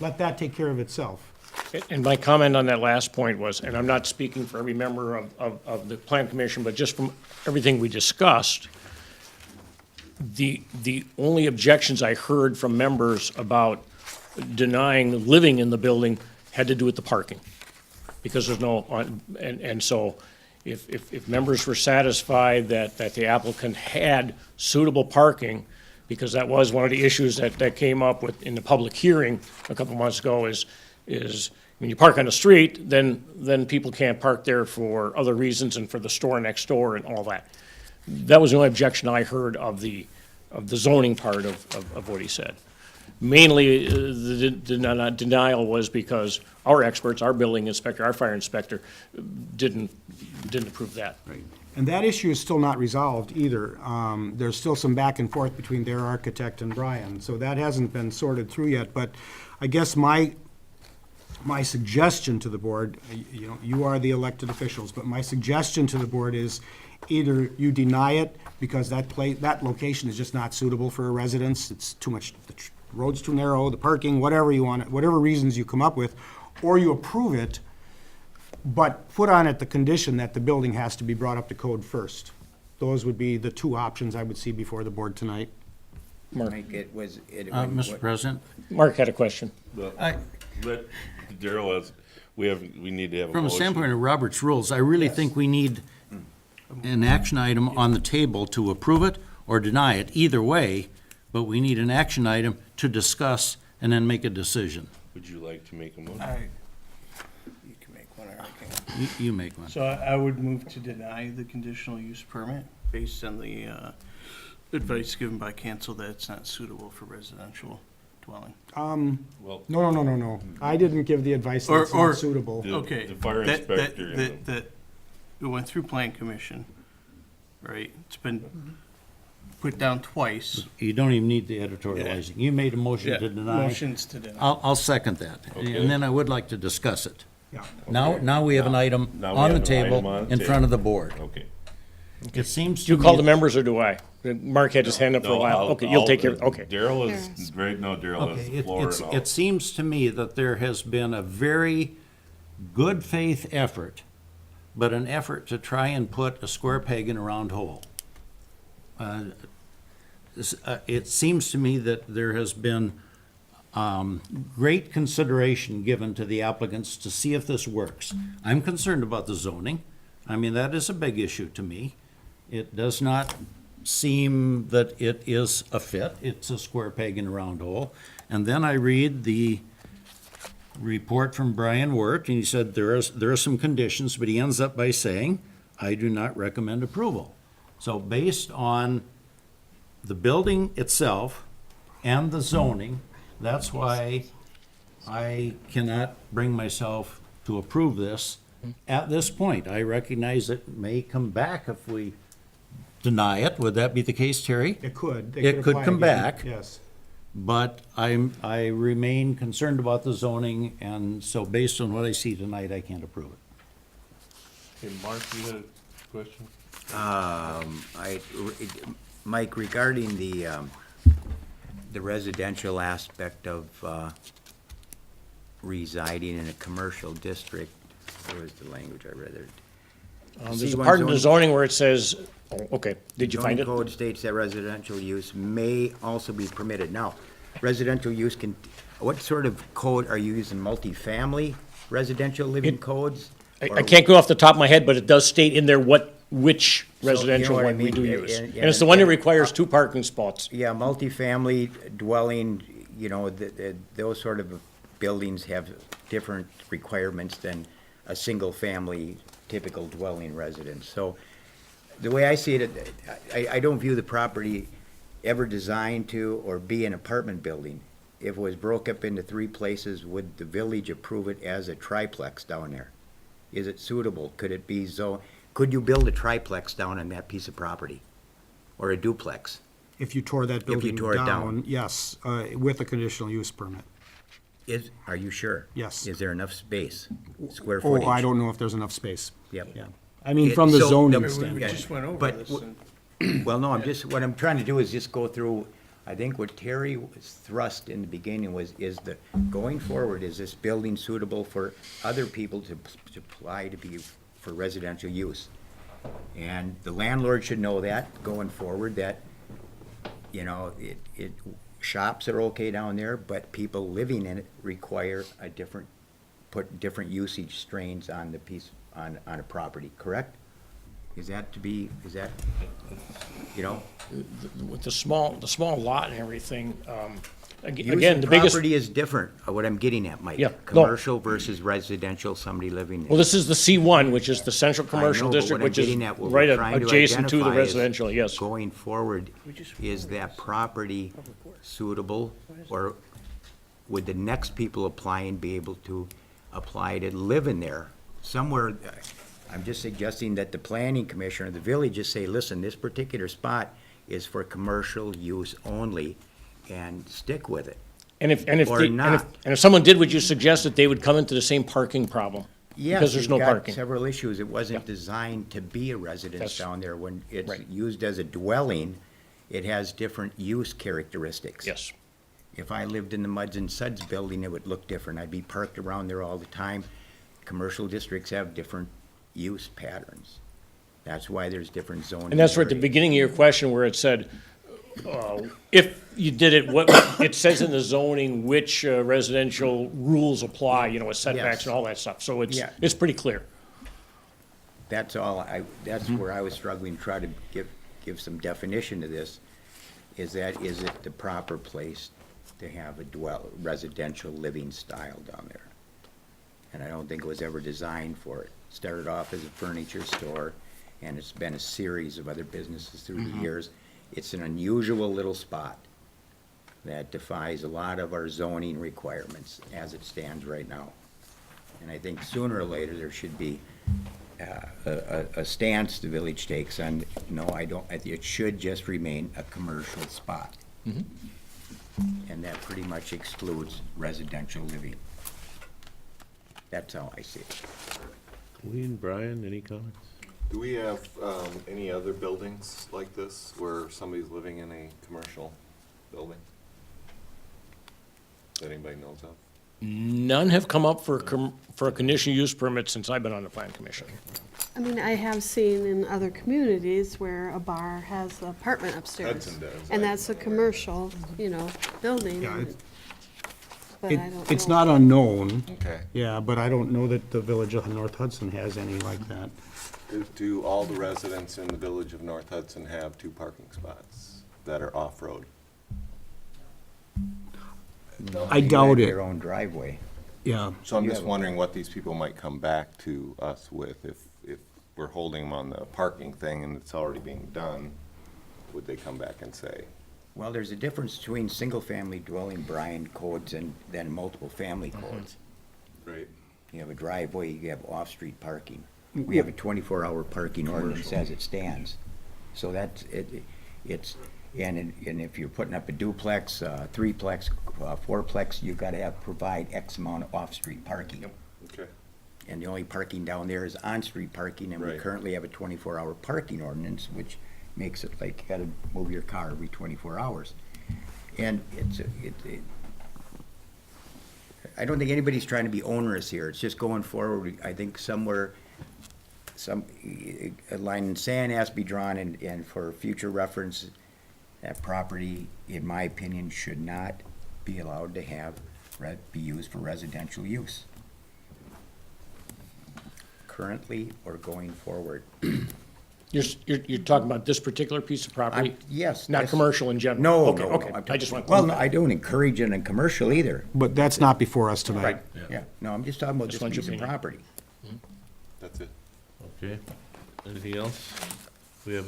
Let that take care of itself. And my comment on that last point was, and I'm not speaking for every member of the Plan Commission, but just from everything we discussed, the only objections I heard from members about denying living in the building had to do with the parking. Because there's no, and so if members were satisfied that the applicant had suitable parking, because that was one of the issues that came up with in the public hearing a couple months ago, is when you park on the street, then people can't park there for other reasons and for the store next door and all that. That was the only objection I heard of the zoning part of what he said. Mainly, the denial was because our experts, our building inspector, our fire inspector, didn't approve that. Right. And that issue is still not resolved either. There's still some back and forth between their architect and Brian, so that hasn't been sorted through yet. But I guess my suggestion to the board, you are the elected officials, but my suggestion to the board is Either you deny it because that location is just not suitable for a residence, it's too much, road's too narrow, the parking, whatever you want, whatever reasons you come up with, or you approve it, but put on it the condition that the building has to be brought up to code first. Those would be the two options I would see before the board tonight. Mike, it was, Mr. President, Mark had a question. Well, I- But Daryl has, we need to have a from a motion. standpoint of Robert's rules, I really think we need an action item on the table to approve it or deny it, either way, but we need an action item to discuss and then make a decision. Would you like to make a motion? You can make one, or I can. You make one. So I would move to deny the conditional use permit based on the advice given by council that it's not suitable for residential dwelling. Well, No. I didn't give the advice that it's Or- not suitable. The- Okay. the fire that- inspector, That it went through plan commission, right? It's been put down twice. You don't even need the editorializing. You made a motion to deny. Motions to deny. I'll second that. Okay. And then I would like to discuss it. Yeah. Now we have an item Now we on the have an item table on the in front table. of the board. Okay. It seems Do to you me. call the members or do I? Mark had his hand up for a No, while. I'll- Okay, you'll I'll- take care, okay. Daryl is, right now Daryl has Okay, the floor and it seems to me that there has been a very good faith effort, but an effort to try and put a square peg in a round hole. It seems to me that there has been great consideration given to the applicants to see if this works. I'm concerned about the zoning. I mean, that is a big issue to me. It does not seem that it is a fit. It's a square peg in a round hole. And then I read the report from Brian Wirt, and he said there are some conditions, but he ends up by saying, I do not recommend approval. So based on the building itself and the zoning, that's why I cannot bring myself to approve this at this point. I recognize it may come back if we deny it. Would that be the case, Terry? It could. They It could apply come again. back. Yes. But I remain concerned about the zoning, and so based on what I see tonight, I can't approve it. Okay, Mark, you had a question? Mike, regarding the residential aspect of residing in a commercial district, where was the language I read there? There's a C1 part in the zoning- zoning where it says, oh, okay, did you find it? Zoning code states that residential use may also be permitted. Now, residential use can, what sort of code are you using, multifamily residential living codes? I can't go off the top of my head, but it does state in there which So, you know residential what I one we mean? do And- use. and- And it's the one that and- requires 2 parking spots. Yeah, multifamily dwelling, you know, those sort of buildings have different requirements than a single-family typical dwelling residence. So the way I see it, I don't view the property ever designed to or be an apartment building. If it was broke up into 3 places, would the village approve it as a triplex down there? Is it suitable? Could it be could you build a triplex down on that piece of property? Or a duplex? If you tore that If you building tore it down. down, yes, with a conditional use permit. Are you sure? Yes. Is there enough space, square Oh, footage? I don't know if there's enough space. Yep. Yeah. I mean, from the So, zoning the- We standpoint. just went over But this. Well, no, what I'm trying to do is just go through, I think what Terry was thrust in the beginning going forward, is this building suitable for other people to apply to be for residential use? And the landlord should know that going forward, that, you know, shops are okay down there, but people living in it require put different usage strains on the piece, on a property, correct? Is that, you know? With the small lot and everything, Use again, of the biggest, property is different, what I'm getting at, Mike. Yeah, no. Commercial versus residential, somebody living there. well, this is the C1, which is the Central I Commercial know, but District, what I'm which is getting at, what right we're trying to adjacent to the identify is residential, yes. Going forward, is that property suitable, or would the next people applying be able to apply to live in there? Somewhere, I'm just suggesting that the planning commission or the village just say, listen, this particular spot is for commercial use only, and stick with it. And if Or they- not. and if someone did, would you suggest that they would come into the same parking problem? because Yes, there's you've no got parking. several issues. It wasn't Yeah. designed to be a residence That's- down there. When it's Right. used as a dwelling, it has different use characteristics. Yes. If I lived in the Muds and Suds building, it would look different. I'd be parked around there all the time. Commercial districts have different use patterns. That's why there's different zoning. And that's where at the areas. beginning of your question where it said, if you did it, what, it says in the zoning which residential rules apply, you know, with setbacks Yes. and all that stuff. So Yeah. it's pretty clear. That's that's where I was struggling to try to give some definition to this, is it the proper place to have a residential living style down there? And I don't think it was ever designed for it. Started off as a furniture store, and it's been a series of other businesses through the years. It's an unusual little spot that defies a lot of our zoning requirements as it stands right now. And I think sooner or later, there should be a stance the village takes on, no, it should just remain a commercial spot. And that pretty much excludes residential living. That's how I see it. Wayne, Brian, any comments? Do we have any other buildings like this where somebody's living in a commercial building? That anybody knows of? None have come up for a conditional use permit since I've been on the plan commission. I mean, I have seen in other communities where a bar has an apartment upstairs. Hudson does, And I- that's a commercial, building. Yeah, But I don't It's know. not unknown, Okay. yeah, but I don't know that the village of North Hudson has any like that. Do all the residents in the village of North Hudson have 2 parking spots that are off-road? I doubt You it. have your own driveway. Yeah, So I'm You just have a- wondering what these people might come back to us with if we're holding them on the parking thing and it's already being done. Would they come back and say, Well, there's a difference between single-family dwelling, Brian, codes and then multiple family codes. right? You have a driveway, you have off-street parking. We have a 24-hour parking ordinance as it stands. So that's, and if you're putting up a duplex, threeplex, fourplex, you've got to provide X amount of off-street parking. Okay. And the only parking down there is on-street parking, and we Right. currently have a 24-hour parking ordinance, which makes it like you gotta move your car every 24 hours. And I don't think anybody's trying to be onerous here, it's just going forward, I think somewhere, a line in sand has to be drawn, and for future reference, that property, in my opinion, should not be allowed to be used for residential use. Currently or going forward. You're talking about this particular piece of property? Yes. Not this- commercial in general? No, Okay, no, okay. no. I just want to Well, clarify. I don't encourage it in commercial either. but that's not before us tonight. Right. Yeah, no, I'm just talking about Just this want your piece of opinion. property. That's it. Okay. Anything else? We have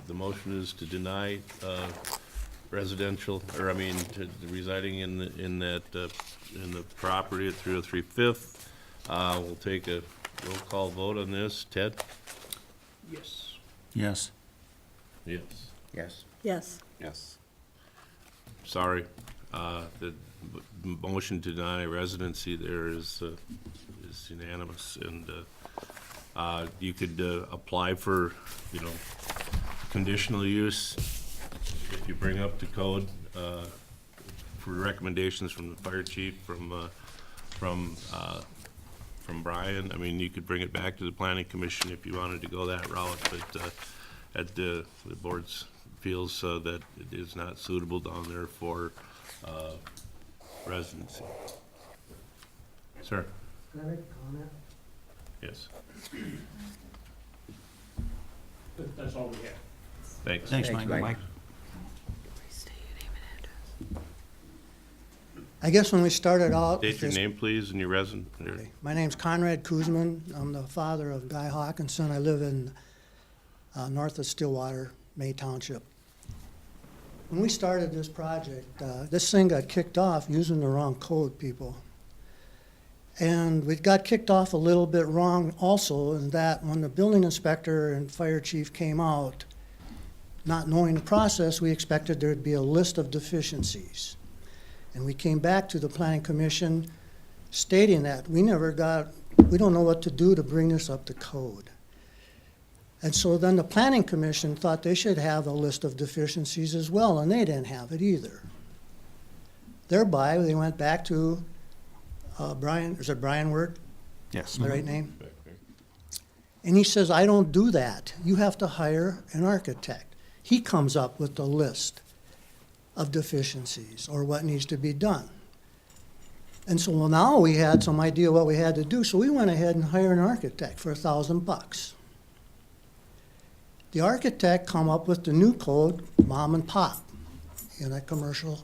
the motion is to deny residential, or I mean, residing in the property at 303 Fifth. We'll take a roll call vote on this. Ted? Yes. Yes. Yes. Yes. Yes. Yes. Sorry. The motion to deny residency there is unanimous, and you could apply for, conditional use if you bring up the code, for recommendations from the fire chief, from Brian. I mean, you could bring it back to the planning commission if you wanted to go that route, but at the board's feels that it is not suitable down there for residency. Sir? Can I make a comment? Yes. That's all we have. Thanks. Thanks, Thanks, Mike. Mike. I guess when we started out. with State your this- name, please, and your resident. My name's Conrad Kuzman. I'm the father of Guy Hawkinson. I live in north of Stillwater, May Township. When we started this project, this thing got kicked off using the wrong code, people. And we got kicked off a little bit wrong also in that when the building inspector and fire chief came out, not knowing the process, we expected there'd be a list of deficiencies. And we came back to the planning commission stating that. We never got We don't know what to do to bring this up to code. And so then the planning commission thought they should have a list of deficiencies as well, and they didn't have it either. Thereby, they went back to Brian, is it Brian Word? Yes. The right name? And he says, I don't do that. You have to hire an architect. He comes up with the list of deficiencies or what needs to be done. And so now we had some idea what we had to do, so we went ahead and hired an architect for $1,000. The architect come up with the new code, mom and pop, in a commercial,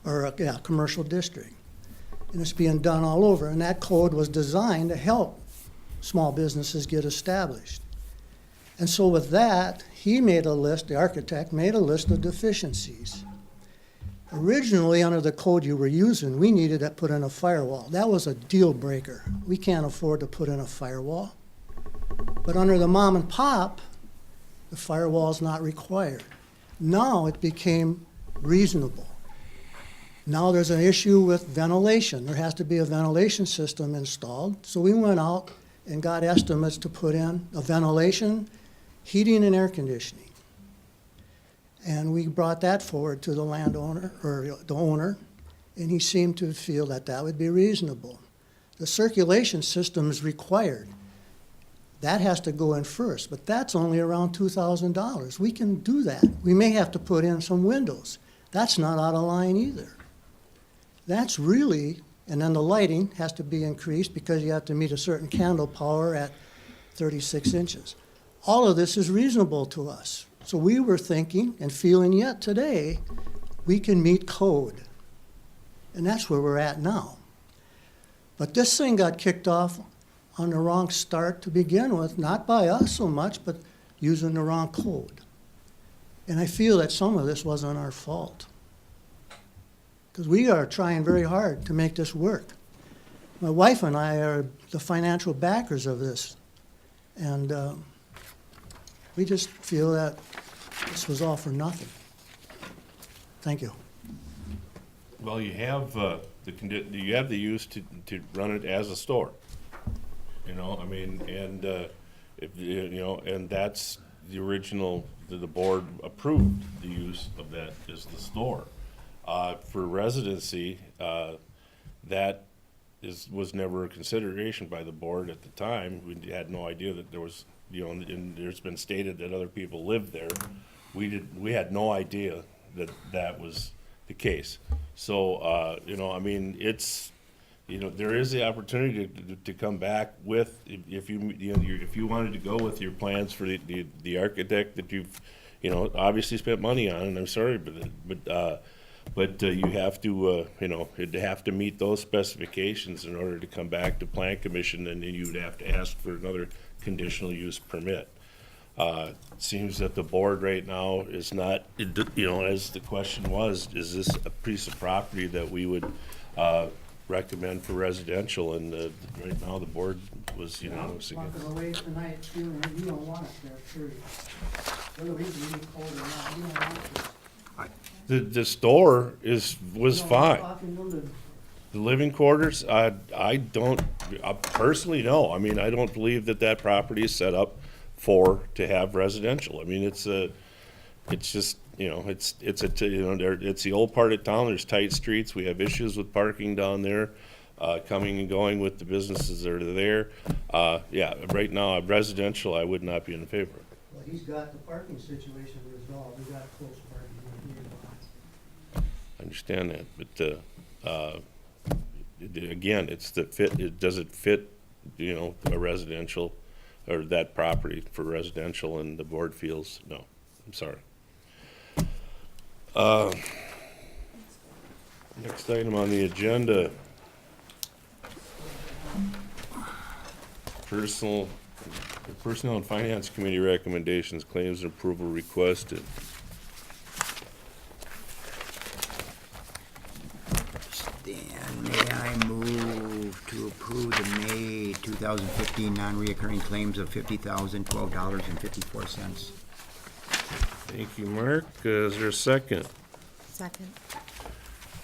commercial district. And it's being done all over, and that code was designed to help small businesses get established. And so with that, he made a list, the architect made a list of deficiencies. Originally, under the code you were using, we needed to put in a firewall. That was a deal breaker. We can't afford to put in a firewall. But under the mom and pop, the firewall is not required. Now it became reasonable. Now there's an issue with ventilation. There has to be a ventilation system installed. So we went out and got estimates to put in a ventilation, heating and air conditioning. And we brought that forward to the landowner, or the owner, and he seemed to feel that that would be reasonable. The circulation system is required. That has to go in first, but that's only around $2,000. We can do that. We may have to put in some windows. That's not out of line either. That's really, and then the lighting has to be increased because you have to meet a certain candle power at 36 inches. All of this is reasonable to us. So we were thinking and feeling yet today, we can meet code. And that's where we're at now. But this thing got kicked off on the wrong start to begin with, not by us so much, but using the wrong code. And I feel that some of this wasn't our fault. Because we are trying very hard to make this work. My wife and I are the financial backers of this. And we just feel that this was all for nothing. Thank you. Well, you have you have the use to run it as a store. You know, I mean, and if you know, and that's the original. The board approved the use of that as the store. For residency, that was never a consideration by the board at the time. We had no idea that there was, you know, and there's been stated that other people lived there. We had no idea that that was the case. So, you know, I mean, it's, you know, there is the opportunity to come back with, if you wanted to go with your plans for the architect that you've, you know, obviously spent money on, and I'm sorry, but you have to, you know, it'd have to meet those specifications in order to come back to Plan Commission, and then you'd have to ask for another conditional use permit. It seems that the board right now is not, you know, as the question was, is this a piece of property that we would recommend for residential? And right now the board was unanimous against. Walking away tonight feeling that you don't want it there, period. Whether we can be cold or not, you don't want it. The store was fine. Talking to them. The living quarters, I personally, no. I mean, I don't believe that property is set up to have residential. I mean, it's just, you know, it's the old part of town. There's tight streets. We have issues with parking down there, coming and going with the businesses that are there. Yeah, right now, residential, I would not be in favor of. Well, he's got the parking situation resolved. We got close parking. I understand that, but again, it's the fit. Does it fit, you know, a residential or that property for residential? And the board feels no. I'm sorry. Next item on the agenda: Personnel and Finance Committee recommendations, claims and approval requested. Dan, may I move to approve the May 2015 non-reoccurring claims of $50,012.54? Thank you, Mark. Is there a second? Second.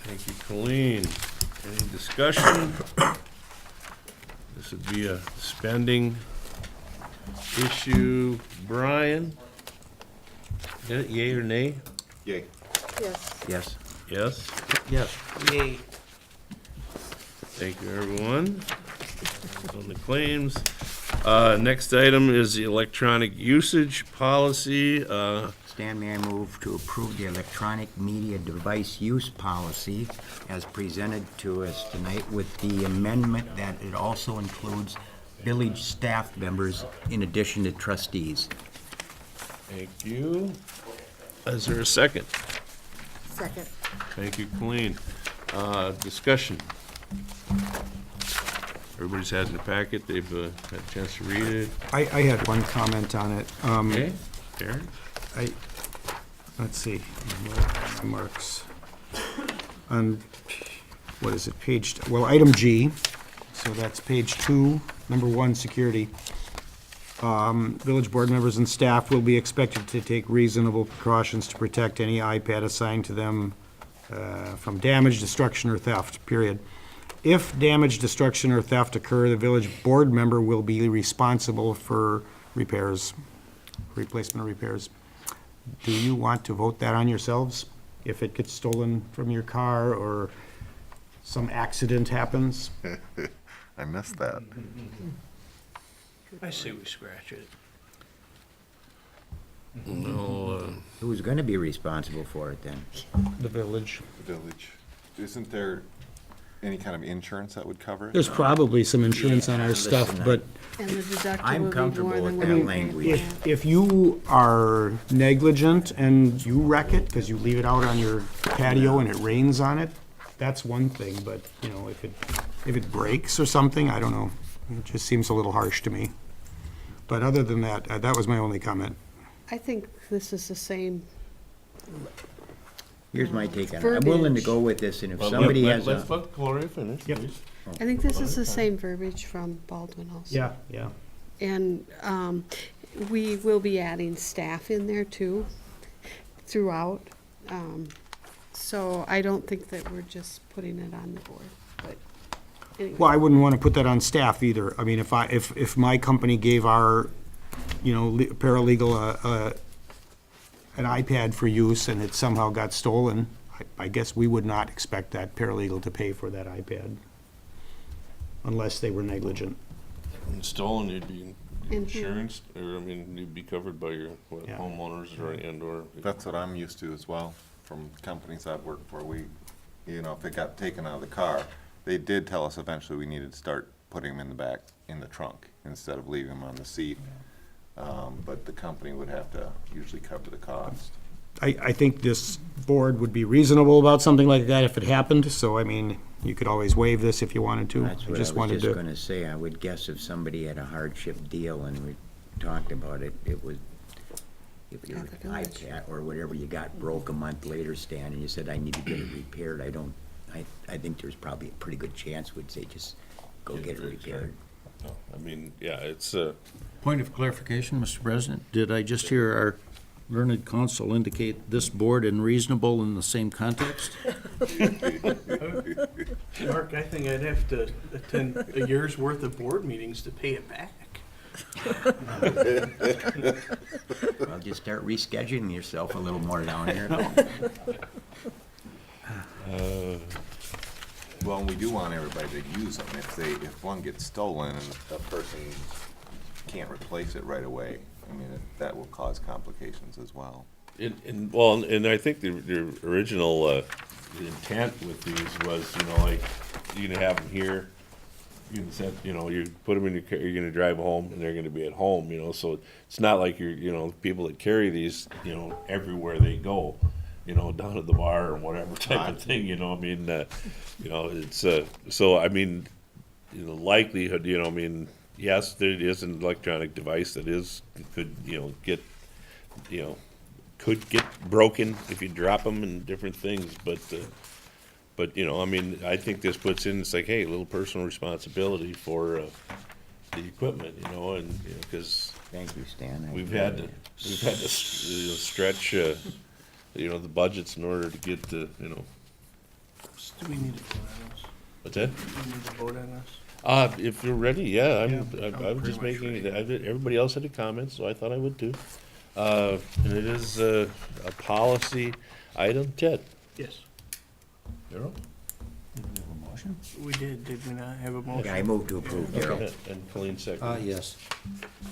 Thank you, Colleen. Any discussion? This would be a spending issue. Brian? Yay or nay? Yay. Yes. Yes. Yes? Yes. Yay. Thank you, everyone. On the claims. Next item is the electronic usage policy. Stan, may I move to approve the electronic media device use policy as presented to us tonight with the amendment that it also includes village staff members in addition to trustees. Thank you. Is there a second? Second. Thank you, Colleen. Discussion. Everybody's had the packet, they've had a chance to read it. I had one comment on it. Okay, Karen? Let's see, my marks. On, what is it, item G, so that's page 2, number 1, security. Village board members and staff will be expected to take reasonable precautions to protect any iPad assigned to them from damage, destruction, or theft, period. If damage, destruction, or theft occur, the village board member will be responsible for repairs, replacement or repairs. Do you want to vote that on yourselves? If it gets stolen from your car or some accident happens? I missed that. I say we scratch it. No, Who's gonna be responsible for it then? The village. The village. Isn't there any kind of insurance that would cover it? There's probably some insurance on our stuff, listen, but And the deductible I'm would be comfortable more than with what that we language. pay. if you are negligent and you wreck it because you leave it out on your patio and it rains on it, that's one thing, but, you know, if it breaks or something, I don't know. It just seems a little harsh to me. But other than that, that was my only comment. I think this is the same. Here's my take on it. I'm willing to go with this, and if somebody has Let's a, let Gloria finish, Yep. please. I think this is the same verbiage from Baldwin also. Yeah. And we will be adding staff in there too, throughout. So I don't think that we're just putting it on the board, but anyway. Well, I wouldn't want to put that on staff either. I mean, if my company gave our, paralegal an iPad for use and it somehow got stolen, I guess we would not expect that paralegal to pay for that iPad unless they were negligent. And stolen, you'd be And- insurance, or, I mean, you'd be covered by your Yeah. homeowners or, and/or. That's what I'm used to as well, from companies I've worked for. If it got taken out of the car, they did tell us eventually we needed to start putting them in the trunk, instead of leaving them on the seat. But the company would have to usually cover the cost. I think this board would be reasonable about something like that if it happened, so, I mean, you could always waive this if you wanted to. that's what I was wanted just to. gonna say, I would guess if somebody had a hardship deal and we talked about it, it would, if your At the village. iPad or whatever you got broke a month later, Stan, and you said, I need to get it repaired, I think there's probably a pretty good chance we'd say, just go get it repaired. No, I mean, yeah, it's, Point of clarification, Mr. President, did I just hear our learned counsel indicate this board unreasonable in the same context? Mark, I think I'd have to attend a year's worth of board meetings to pay it back. Well, just start rescheduling yourself a little more down here. Well, we do want everybody to use them. If one gets stolen and a person can't replace it right away, I mean, that will cause complications as well. and I think the original intent with these was, like, you can have them here, you can set, you put them in your car, you're gonna drive home, and they're gonna be at home, so it's not like you're, people that carry these, everywhere they go, down at the bar or whatever type of thing, I mean, it's, so, I mean, likelihood, I mean, yes, there is an electronic device that could get broken if you drop them and different things, but I mean, I think this puts in, it's like, hey, a little personal responsibility for the equipment, and, because Thank you, Stan. we've had to stretch, the budgets in order to get the, Do we need to vote on this? what's that? Do we need to vote on this? If you're ready, yeah, I'm I was pretty just much making, everybody else had a comment, so I thought I would too. And it is a policy item. Ted? Yes. Darrell? We did we not have a motion? Yeah, I move to approve, Darrell. Okay, and Colleen second. Yes.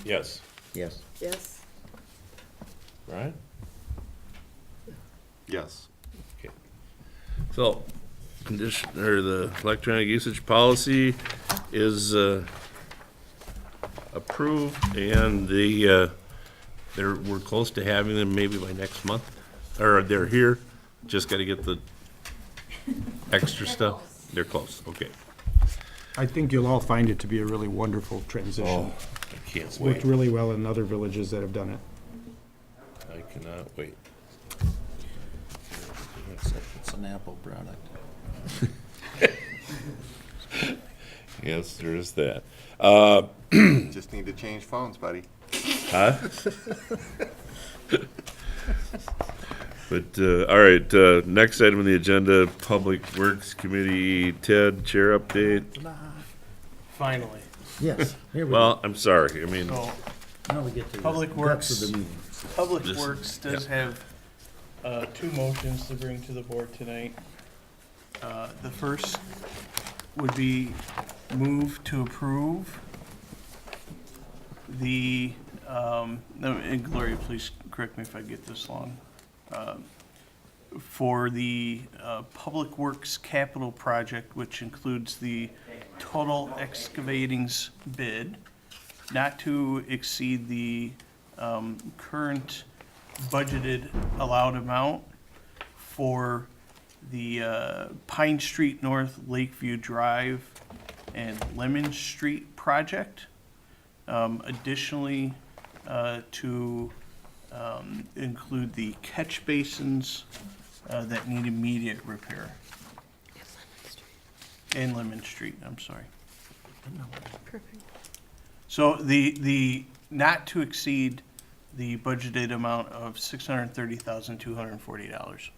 Yes. Yes. Yes. Brian? Yes. Okay. So, the electronic usage policy is, approved, and we're close to having them maybe by next month, or they're here, just gotta get the extra stuff. They're close, okay. I think you'll all find it to be a really wonderful Oh, transition. I can't It's wait. worked really well in other villages that have done it. I cannot wait. It's an Apple product. Yes, there is that. Just need to change phones, buddy. Huh? But, all right, next item on the agenda, Public Works Committee, Ted, chair update. Finally. Yes, here we go. Well, I'm sorry, I mean, So, Now we get to the Public guts Works. of the meeting. Public This- Works does have two motions to bring to the board tonight. The first would be move to approve the, and Gloria, please correct me if I get this wrong. For the Public Works capital project, which includes the total excavating's bid, not to exceed the current budgeted allowed amount for the Pine Street North, Lakeview Drive, and Lemon Street project. Additionally, to include the catch basins that need immediate repair. And Lemon Street, I'm sorry. Perfect. So the not to exceed the budgeted amount of $630,240.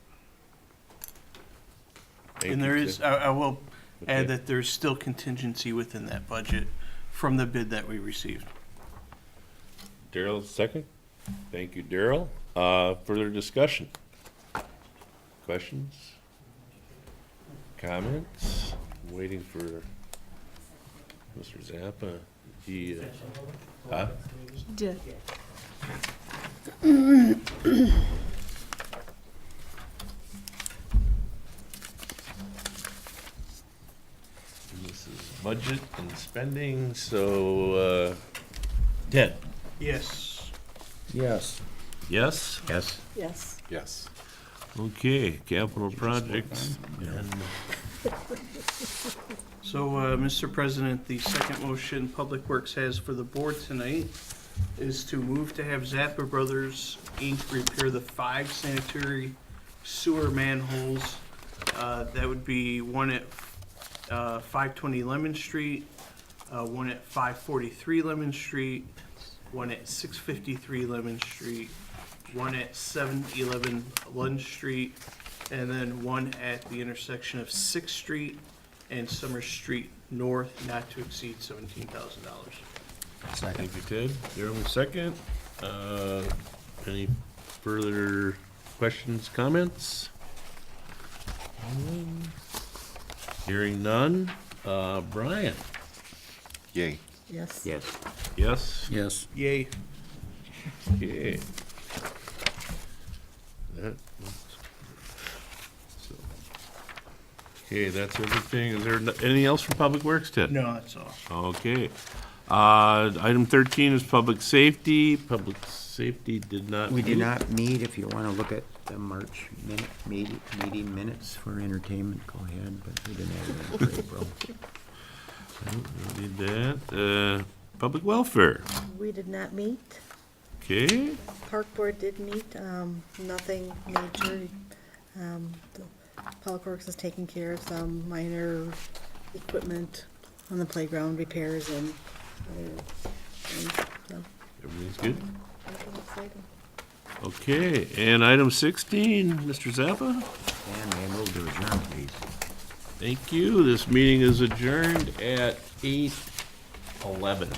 thank And you, there is, Ted. I will add Okay. that there's still contingency within that budget from the bid that we received. Darrell, second? Thank you, Darrell. Further discussion? Questions? Comments? Waiting for Mr. Zappa. He, huh? Did. This is budget and spending, so, Ted? Yes. Yes. Yes? Yes. Yes. Yes. Okay, capital projects. And So, Mr. President, the second motion Public Works has for the board tonight is to move to have Zappa Brothers, Inc. repair the 5 sanitary sewer manholes. That would be one at 520 Lemon Street, one at 543 Lemon Street, one at 653 Lemon Street, one at 711 Lund Street, and then one at the intersection of 6th Street and Summer Street North, not to exceed $17,000. Thank you, Ted. Darrell, second. Any further questions, comments? Hearing none. Brian? Yay. Yes. Yes. Yes? Yes. Yay. Okay. That so. Okay, that's everything. Is there anything else for Public Works, Ted? No, that's all. Okay. Item 13 is public safety. Public safety did not. We did meet. not meet. If you want to look at the March meeting minutes for entertainment, go ahead, but we didn't have anything for April. Don't need that. Public welfare. We did not meet. Okay. Park Board did meet, nothing major. The Public Works is taking care of some minor equipment on the playground repairs and other things, so, Everything's good? nothing exciting. Okay, and item 16, Mr. Zappa? And may I move to adjourn, please? Thank you. This meeting is adjourned at 8:11.